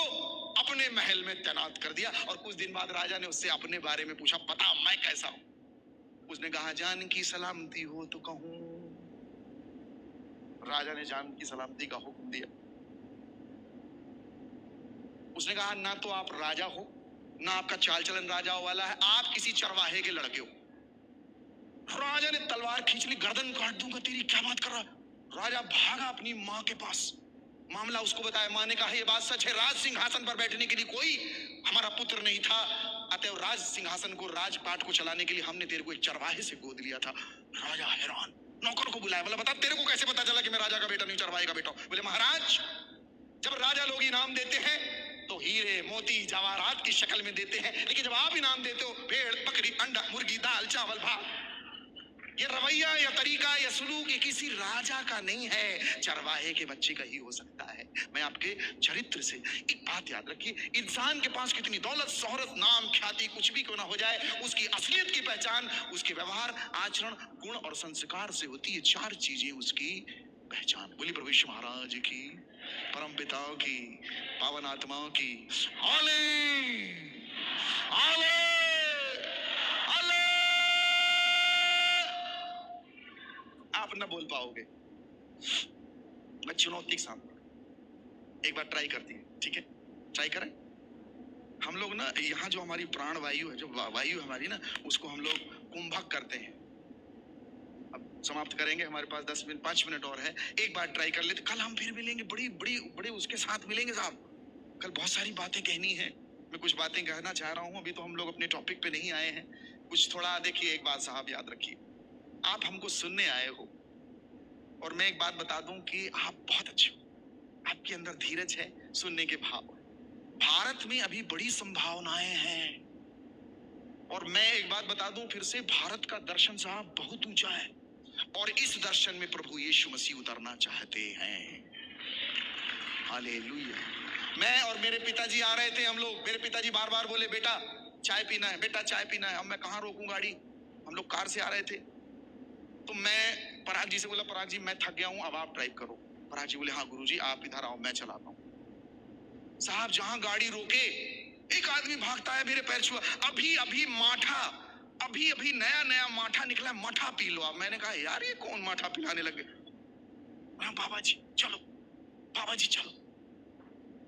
अपने महल में तैनात कर दिया। और कुछ दिन बाद राजा ने उससे अपने बारे में पूछा, पता मैं कैसा हूं। उसने कहा जान की सलामती हो तो कहूं। राजा ने जान की सलामती का हुक्म दिया। उसने कहा ना तो आप राजा हो, ना आपका चाल चलन राजा वाला है, आप किसी चरवाहे के लड़के हो। राजा ने तलवार खींच ली, गर्दन काट दूंगा तेरी, क्या बात कर रहा। राजा भागा अपनी माँ के पास, मामला उसको बताया। माँ ने कहा ये बात सच है, राज सिंहासन पर बैठने के लिए कोई हमारा पुत्र नहीं था, अतएव राज सिंहासन को, राजपाट को चलाने के लिए हमने तेरे को एक चरवाहे से गोद लिया था। राजा हैरान, नौकर को बुलाया, बोला बता तेरे को कैसे पता चला कि मैं राजा का बेटा नहीं चरवाहे का बेटा हूं। बोले महाराज जब राजा लोग इनाम देते हैं तो हीरे, मोती, जवाहरात की शक्ल में देते हैं, लेकिन जब आप इनाम देते हो भेड़, बकरी, अंडा, मुर्गी, दाल, चावल, भात, ये रवैया या तरीका या सुलूक ये किसी राजा का नहीं है, चरवाहे के बच्चे का ही हो सकता है। मैं आपके चरित्र से एक बात याद रखिए, इंसान के पास कितनी दौलत, शोहरत, नाम, ख्याति कुछ भी क्यों ना हो जाए, उसकी असलियत की पहचान उसके व्यवहार, आचरण, गुण और संस्कार से होती है। 4 चीजें उसकी पहचान। बोली प्रभु यीशु महाराज की। परम पिताओं की, पावन आत्माओं की। हाले हाले हाले। आप ना बोल पाओगे, मैं चुनौती के सामने, एक बार ट्राई करती है, ठीक है? ट्राई करें हम लोग ना। यहाँ जो हमारी प्राण वायु है, जो वायु हमारी ना, उसको हम लोग कुंभक करते हैं। अब समाप्त करेंगे, हमारे पास 10 मिनट 5 मिनट और है। एक बार ट्राई कर लेते, कल हम फिर मिलेंगे, बड़ी बड़ी बड़े उसके साथ मिलेंगे साहब। कल बहुत सारी बातें कहनी है, मैं कुछ बातें कहना चाह रहा हूँ। अभी तो हम लोग अपने टॉपिक पे नहीं आए हैं, कुछ थोड़ा देखिए। एक बात साहब याद रखिए, आप हमको सुनने आए हो, और मैं एक बात बता दूं कि आप बहुत अच्छे हो, आपके अंदर धीरज है, सुनने के भाव है। भारत में अभी बड़ी संभावनाएं हैं, और मैं एक बात बता दूं फिर से, भारत का दर्शन साहब बहुत ऊंचा है, और इस दर्शन में प्रभु यीशु मसीह उतरना चाहते हैं। हालेलुया। मैं और मेरे पिताजी आ रहे थे, हम लोग, मेरे पिताजी बार बार बोले, बेटा चाय पीना है, बेटा चाय पीना है। अब मैं कहाँ रोकूं गाड़ी, हम लोग कार से आ रहे थे। तो मैं पराग जी से बोला, पराग जी मैं थक गया हूं, अब आप ड्राइव करो। पराग जी बोले, हाँ गुरुजी आप इधर आओ, मैं चलाता हूँ। साहब जहां गाड़ी रोके, एक आदमी भागता है, मेरे पैर छुआ। अभी अभी माठा, अभी अभी नया नया माठा निकला, माठा पी लो आप। मैंने कहा यार ये कौन माठा पिलाने लगे? बाबा जी चलो, बाबा जी चलो।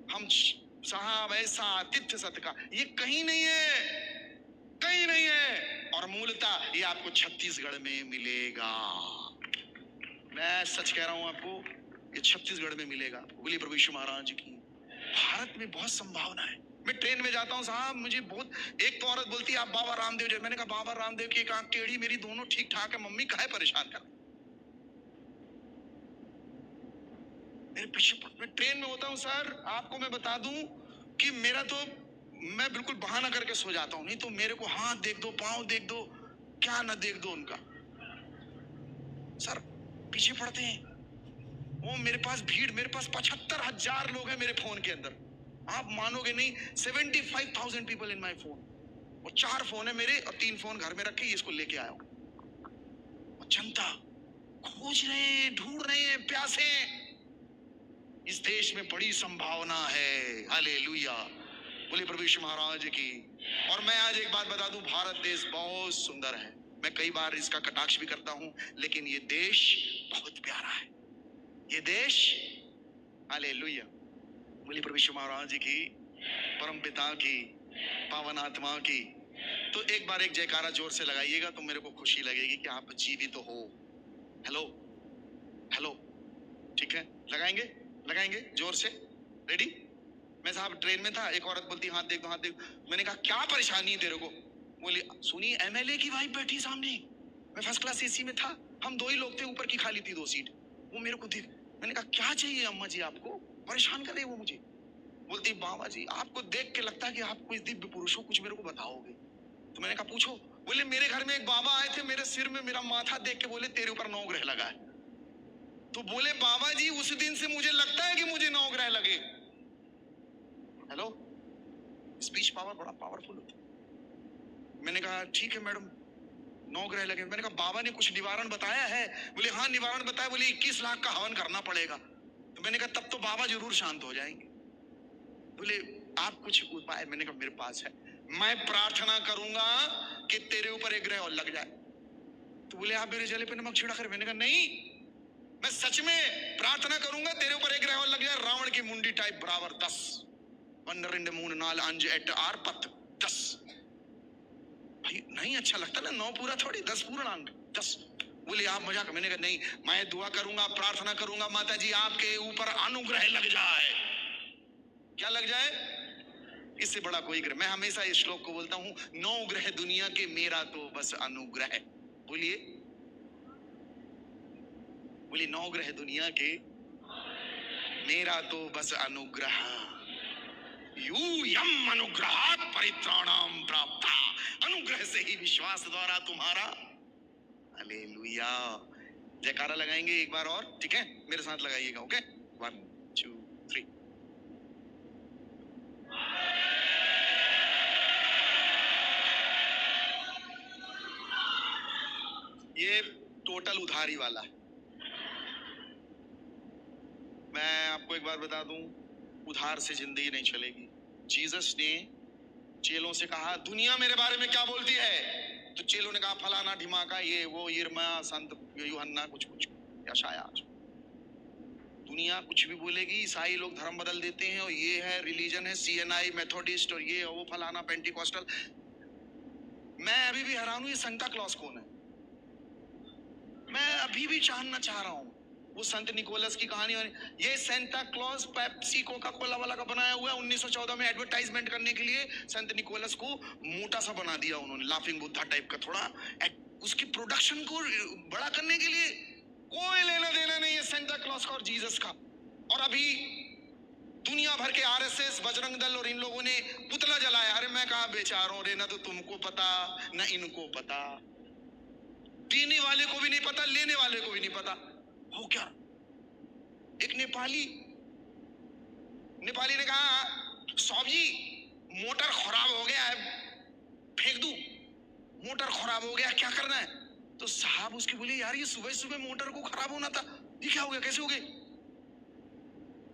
हम साहब ऐसा आतिथ्य सत्कार ये कहीं नहीं है, कहीं नहीं है। और मूलतः ये आपको छत्तीसगढ़ में मिलेगा। मैं सच कह रहा हूं आपको, ये छत्तीसगढ़ में मिलेगा आपको। बोलिए प्रभु यीशु महाराज की। भारत में बहुत संभावना है। मैं ट्रेन में जाता हूँ साहब, मुझे बहुत, एक तो औरत बोलती है आप बाबा रामदेव जैसे। मैंने कहा बाबा रामदेव की एक आंख टेढ़ी, मेरी दोनों ठीक ठाक है, मम्मी काहे परेशान कर। मेरे पीछे मैं ट्रेन में होता हूँ सर, आपको मैं बता दूं कि मेरा तो, मैं बिल्कुल बहाना करके सो जाता हूँ, नहीं तो मेरे को हाथ देख दो, पांव देख दो, क्या ना देख दो उनका। सर पीछे पड़ते हैं वो, मेरे पास भीड़, मेरे पास 75,000 लोग हैं मेरे फोन के अंदर, आप मानोगे नहीं। 75,000 पीपल इन माई फोन, और 4 फोन है मेरे, और 3 फोन घर में रखे, इसको लेके आया हूं। और जनता खोज रहे हैं, ढूंढ रहे हैं, प्यासे। इस देश में बड़ी संभावना है। हालेलुया। बोले प्रभु यीशु महाराज की। और मैं आज एक बात बता दूं, भारत देश बहुत सुंदर है। मैं कई बार इसका कटाक्ष भी करता हूं, लेकिन ये देश बहुत प्यारा है, ये देश। हालेलुया। बोले प्रभु यीशु महाराज की, परम पिता की, पावन आत्मा की। तो एक बार एक जयकारा जोर से लगाइएगा तो मेरे को खुशी लगेगी कि आप जीवित हो। हेलो हेलो, ठीक है, लगाएंगे लगाएंगे जोर से। रेडी? मैं साहब ट्रेन में था, एक औरत बोलती हाथ देख दो, हाथ देख। मैंने कहा क्या परेशानी है तेरे को? बोली सुनी एमएलए की वाइफ बैठी सामने, मैं फर्स्ट क्लास एसी में था, हम 2 ही लोग थे, ऊपर की खाली थी 2 सीट। वो मेरे को देख, मैंने कहा क्या चाहिए अम्मा जी आपको, परेशान कर रही है वो मुझे। बोलती बाबा जी आपको देख के लगता है कि आप कोई दिव्य पुरुष हो, कुछ मेरे को बताओगे। तो मैंने कहा पूछो। बोले मेरे घर में एक बाबा आए थे, मेरे सिर में मेरा माथा देख के बोले तेरे ऊपर 9 ग्रह लगा है। तो बोले बाबा जी उस दिन से मुझे लगता है कि मुझे 9 ग्रह लगे। हेलो, स्पीच पावर बड़ा पावरफुल होता है। मैंने कहा ठीक है मैडम 9 ग्रह लगे। मैंने कहा बाबा ने कुछ निवारण बताया है? बोले हाँ निवारण बताया, बोले 21 लाख का हवन करना पड़ेगा। तो मैंने कहा तब तो बाबा जरूर शांत हो जाएंगे। बोले आप कुछ उपाय? मैंने कहा मेरे पास है, मैं प्रार्थना करूंगा कि तेरे ऊपर एक ग्रह और लग जाए। तो बोले आप मेरे जले पे नमक छिड़क कर। मैंने कहा नहीं, मैं सच में प्रार्थना करूंगा तेरे ऊपर एक ग्रह और लग जाए, रावण की मुंडी टाइप बराबर 10 12 मून नाल अंज एट आर पत 10। भाई नहीं अच्छा लगता ना, 9 पूरा थोड़ी, 10 पूर्ण अंग 10। बोले आप मजाक। मैंने कहा नहीं, मैं दुआ करूंगा, प्रार्थना करूंगा माता जी आपके ऊपर अनुग्रह लग जाए। क्या लग जाए? इससे बड़ा कोई ग्रह। मैं हमेशा इस श्लोक को बोलता हूं, 9 ग्रह दुनिया के, मेरा तो बस अनुग्रह। बोलिए बोलिए 9 ग्रह दुनिया के, मेरा तो बस अनुग्रह। यूयम अनुग्रहात् परित्राणाम प्राप्ता, अनुग्रह से ही विश्वास द्वारा तुम्हारा। हालेलुया। जयकारा लगाएंगे एक बार और, ठीक है? मेरे साथ लगाइएगा, ओके? 1 2 3। ये टोटल उधारी वाला है। मैं आपको एक बात बता दूं, उधार से जिंदगी नहीं चलेगी। जीसस ने चेलों से कहा, दुनिया मेरे बारे में क्या बोलती है? तो चेलों ने कहा, फलाना ढिमाका, ये वो, यिर्मयाह, संत यूहन्ना, कुछ कुछ यशायाह। दुनिया कुछ भी बोलेगी, ईसाई लोग धर्म बदल देते हैं, और ये है रिलीजन है सीएनआई मेथोडिस्ट, और ये वो फलाना पेंटिकॉस्टल। मैं अभी भी हैरान हूं, ये सांता क्लॉज कौन है? मैं अभी भी जानना चाह रहा हूं। वो संत निकोलस की कहानी, ये Santa Claus Pepsi Coca Cola वाला का बनाया हुआ है। 1914 में एडवर्टाइजमेंट करने के लिए संत निकोलस को मोटा सा बना दिया उन्होंने, लाफिंग बुद्धा टाइप का, थोड़ा उसकी प्रोडक्शन को बड़ा करने के लिए। कोई लेना देना नहीं है सेंटा क्लॉज का और जीसस का। और अभी दुनिया भर के आरएसएस, बजरंग दल और इन लोगों ने पुतला जलाया। अरे मैं कहा बेचारों रे, ना तो तुमको पता ना इनको पता, देने वाले को भी नहीं पता, लेने वाले को भी नहीं पता। हो क्या? एक नेपाली ने कहा, साहब जी मोटर खराब हो गया है, फेंक दूं? मोटर खराब हो गया, क्या करना है? तो साहब उसके बोले, यार ये सुबह सुबह मोटर को खराब होना था, ये क्या हो गया, कैसे हो गई?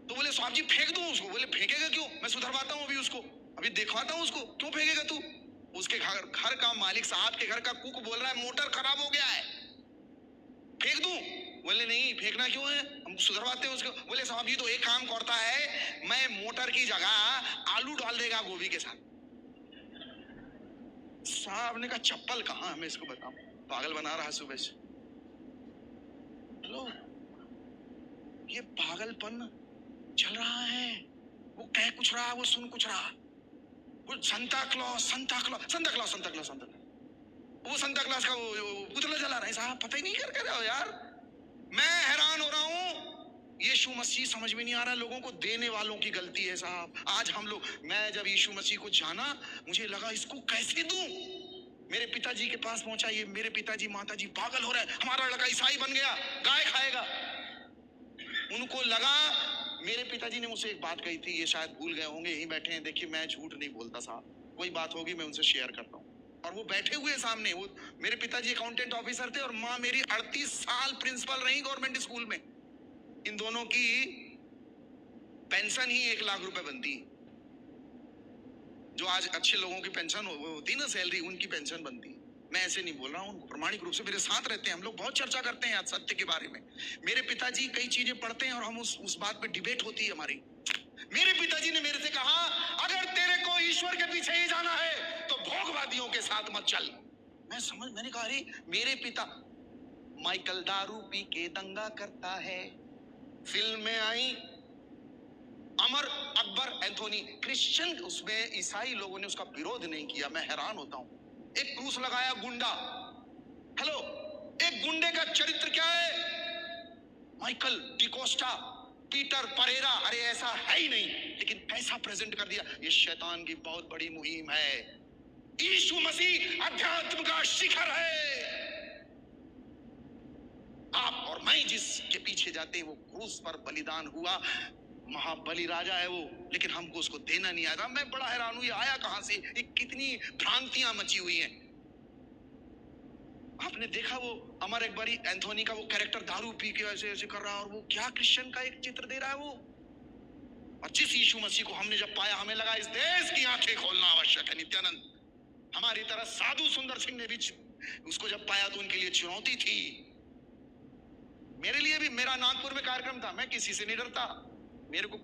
तो बोले, साहब जी फेंक दूं उसको? बोले, फेंकेगा क्यों, मैं सुधरवाता हूं अभी उसको, अभी दिखवाता हूं उसको। क्यों फेंकेगा तू? उसके घर का मालिक साहब के घर का कुक बोल रहा है मोटर खराब हो गया है, फेंक दूं? बोले नहीं, फेंकना क्यों है, हम सुधरवाते हैं उसको। बोले, साहब ये तो एक काम करता है, मैं मोटर की जगह आलू डाल देगा गोभी के साथ। साहब ने कहा, चप्पल कहां, हमें इसको बताओ, पागल बना रहा है सुबह से। हेलो, ये पागलपन चल रहा है। वो कह कुछ रहा, वो सुन कुछ रहा। वो Santa Claus, Santa Claus, Santa Claus, Santa Claus, Santa Claus, वो सांता क्लॉज का वो पुतला जला रहे हैं। साहब पता ही नहीं कर रहे हो यार। मैं हैरान हो रहा हूं, यीशु मसीह समझ में नहीं आ रहा, लोगों को देने वालों की गलती है साहब। आज हम लोग, मैं जब यीशु मसीह को जाना, मुझे लगा इसको कैसे दूं। मेरे पिताजी के पास पहुंचा, ये मेरे पिताजी माताजी पागल हो रहे हैं, हमारा लड़का ईसाई बन गया, गाय खाएगा। उनको लगा, मेरे पिताजी ने मुझसे एक बात कही थी, ये शायद भूल गए होंगे, यहीं बैठे हैं। देखिए मैं झूठ नहीं बोलता साहब, कोई बात होगी मैं उनसे शेयर करता हूँ। और वो बैठे हुए सामने, वो मेरे पिताजी अकाउंटेंट ऑफिसर थे और माँ मेरी 38 साल प्रिंसिपल रही गवर्नमेंट स्कूल में। इन दोनों की पेंशन ही 1 लाख रुपए बनती, जो आज अच्छे लोगों की पेंशन होती ना, सैलरी, उनकी पेंशन बनती। मैं ऐसे नहीं बोल रहा हूँ, प्रमाणिक रूप से मेरे साथ रहते हैं, हम लोग बहुत चर्चा करते हैं आज सत्य के बारे में। मेरे पिताजी कई चीजें पढ़ते हैं और हम उस बात पे डिबेट होती है हमारी। मेरे पिताजी ने मेरे से कहा, अगर तेरे को ईश्वर के पीछे ही जाना है तो भोगवादियों के साथ मत चल। मैंने कहा, अरे मेरे पिता, माइकल दारू पी के दंगा करता है, फिल्म में आई अमर अकबर एंथोनी, क्रिश्चियन, उसमें ईसाई लोगों ने उसका विरोध नहीं किया। मैं हैरान होता हूं। एक क्रूस लगाया गुंडा। हेलो, एक गुंडे का चरित्र क्या है? माइकल डिकोस्टा, पीटर परेरा, अरे ऐसा है ही नहीं, लेकिन कैसा प्रेजेंट कर दिया। ये शैतान की बहुत बड़ी मुहिम है। यीशु मसीह अध्यात्म का शिखर है। आप और मैं जिसके पीछे जाते हैं वो क्रूस पर बलिदान हुआ, महाबली राजा है वो, लेकिन हमको उसको देना नहीं आता। मैं बड़ा हैरान हूं, ये आया कहां से, ये कितनी भ्रांतियां मची हुई हैं। आपने देखा वो अमर अकबरी एंथोनी का वो कैरेक्टर दारू पी के ऐसे ऐसे कर रहा है, और वो क्या क्रिश्चियन का एक चित्र दे रहा है वो। और जिस यीशु मसीह को हमने जब पाया, हमें लगा इस देश की आंखें खोलना आवश्यक है। नित्यानंद, हमारी तरह साधु सुंदर सिंह ने भी उसको जब पाया तो उनके लिए चुनौती थी। मेरे लिए भी, मेरा नागपुर में कार्यक्रम था, मैं किसी से नहीं डरता, मेरे को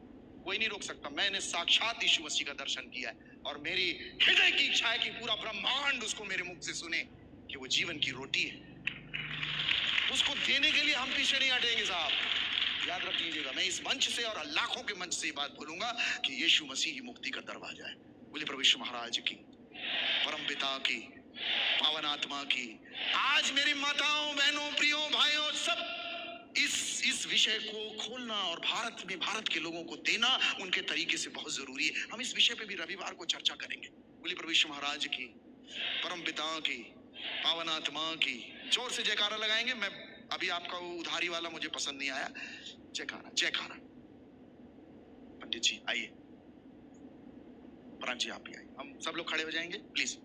कोई नहीं रोक सकता। मैंने साक्षात यीशु मसीह का दर्शन किया है और मेरी हृदय की इच्छा है कि पूरा ब्रह्मांड उसको मेरे मुख से सुने कि वो जीवन की रोटी है। उसको देने के लिए हम पीछे नहीं हटेंगे साहब, याद रख लीजिएगा। मैं इस मंच से और लाखों के मंच से ये बात बोलूंगा कि यीशु मसीह ही मुक्ति का दरवाजा है। बोले प्रभु यीशु महाराज की, परम पिता की, पावन आत्मा की। आज मेरी माताओं, बहनों, प्रियो, भाइयों, सब इस विषय को खोलना और भारत के लोगों को देना उनके तरीके से बहुत जरूरी है। हम इस विषय पे भी रविवार को चर्चा करेंगे। बोलिए प्रभु यीशु महाराज की, परम पिता की, पावन आत्मा की। जोर से जयकारा लगाएंगे। मैं अभी आपका वो उधारी वाला मुझे पसंद नहीं आया। जयकारा, जयकारा। पंडित जी आइए, पराग जी आप भी आइए, हम सब लोग खड़े हो जाएंगे प्लीज।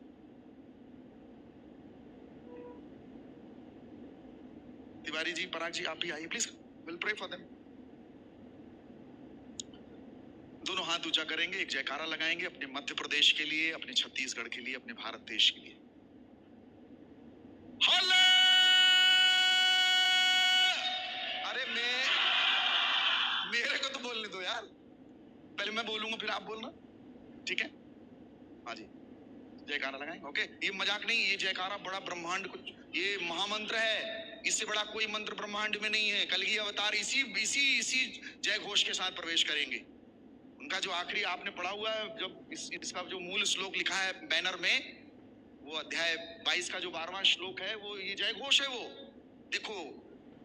तिवारी जी, पराग जी आप भी आइए please, will pray for them. दोनों हाथ ऊंचा करेंगे, एक जयकारा लगाएंगे अपने मध्य प्रदेश के लिए, अपने छत्तीसगढ़ के लिए, अपने भारत देश के लिए। हल्ला! अरे मेरे को तो बोलने दो यार, पहले मैं बोलूंगा फिर आप बोलना, ठीक है? हाँ जी, जयकारा लगाएंगे। ओके, ये मजाक नहीं, ये जयकारा बड़ा ब्रह्मांड कुछ, ये महामंत्र है, इससे बड़ा कोई मंत्र ब्रह्मांड में नहीं है। कलगी अवतार इसी इसी इसी जय घोष के साथ प्रवेश करेंगे। उनका जो आखिरी आपने पढ़ा हुआ है, जब इसका जो मूल श्लोक लिखा है बैनर में, वो अध्याय 22 का जो 12वां श्लोक है, वो ये जय घोष है। वो देखो,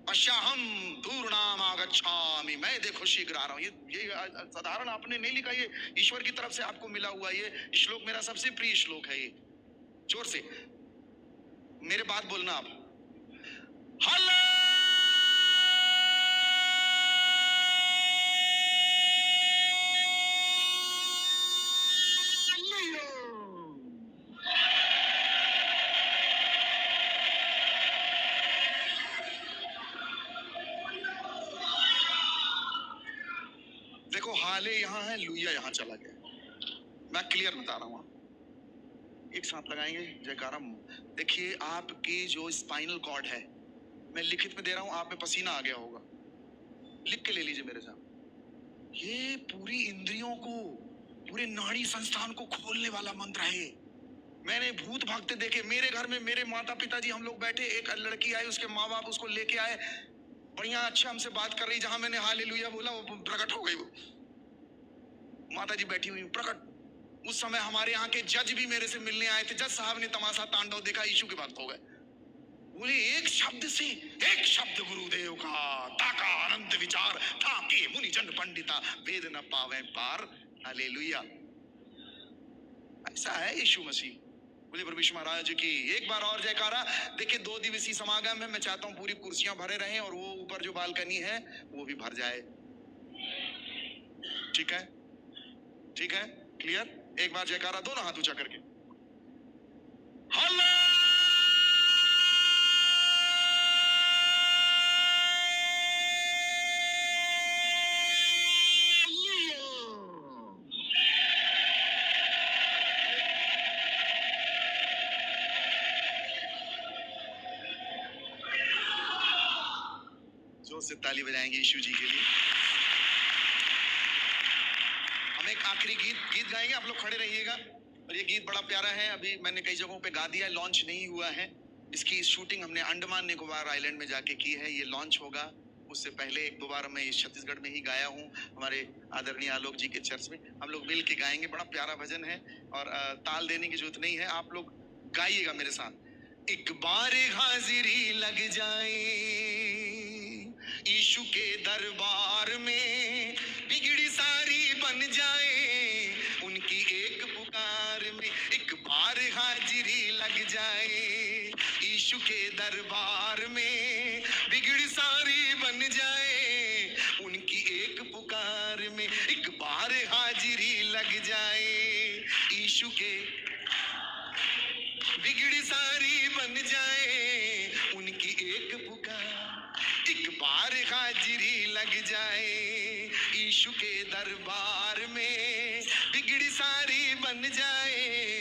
पश्याहम धूर्णाम आगच्छामि, मैं देखो शीघ्र आ रहा हूँ। ये साधारण आपने नहीं लिखा, ये ईश्वर की तरफ से आपको मिला हुआ ये श्लोक मेरा सबसे प्रिय श्लोक है। ये जोर से मेरे बात बोलना आप। हल्ला! देखो, हाले यहाँ है, लुइया यहाँ चला गया। मैं क्लियर बता रहा हूँ, एक साथ लगाएंगे जयकारा। देखिए, आपकी जो स्पाइनल कॉर्ड है, मैं लिखित में दे रहा हूँ, आप में पसीना आ गया होगा, लिख के ले लीजिए मेरे साथ। ये पूरी इंद्रियों को, पूरे नाड़ी संस्थान को खोलने वाला मंत्र है। मैंने भूत भागते देखे मेरे घर में। मेरे माता पिताजी, हम लोग बैठे, एक लड़की आई, उसके माँ बाप उसको लेके आए, बढ़िया अच्छा हमसे बात कर रही, जहां मैंने हालेलुया बोला वो प्रकट हो गई। वो माता जी बैठी हुई प्रकट। उस समय हमारे यहाँ के जज भी मेरे से मिलने आए थे। जज साहब ने तमाशा तांडव देखा, यीशु के भक्त हो गए। बोले एक शब्द से, एक शब्द गुरुदेव का, ताका अनंत विचार था के मुनि जन पंडिता, वेद न पावे पार। हालेलुया, ऐसा है यीशु मसीह। बोले प्रभु यीशु महाराज की एक बार और जयकारा। देखिए, 2 दिवसीय समागम है, मैं चाहता हूँ पूरी कुर्सियां भरे रहें और वो ऊपर जो बालकनी है वो भी भर जाए। ठीक है, ठीक है, क्लियर? एक बार जयकारा, दोनों हाथ ऊंचा करके। हल्ला! जोर से ताली बजाएंगे यीशु जी के लिए। हम एक आखिरी गीत गाएंगे, आप लोग खड़े रहिएगा। और ये गीत बड़ा प्यारा है, अभी मैंने कई जगहों पे गा दिया, लॉन्च नहीं हुआ है। इसकी शूटिंग हमने अंडमान निकोबार आइलैंड में जाके की है। ये लॉन्च होगा, उससे पहले 1-2 बार मैं छत्तीसगढ़ में ही गाया हूँ, हमारे आदरणीय आलोक जी के चर्च में। हम लोग मिल के गाएंगे, बड़ा प्यारा भजन है और ताल देने की जरूरत नहीं है, आप लोग गाइएगा मेरे साथ। एक बार हाजिरी लग जाए यीशु के दरबार में, बिगड़ी सारी बन जाए उनकी एक पुकार में। एक बार हाजिरी लग जाए यीशु के दरबार में, बिगड़ी सारी बन जाए उनकी एक पुकार में। एक बार हाजिरी लग जाए यीशु के, बिगड़ी सारी बन जाए उनकी एक पुकार। एक बार हाजिरी लग जाए यीशु के दरबार में, बिगड़ी सारी बन जाए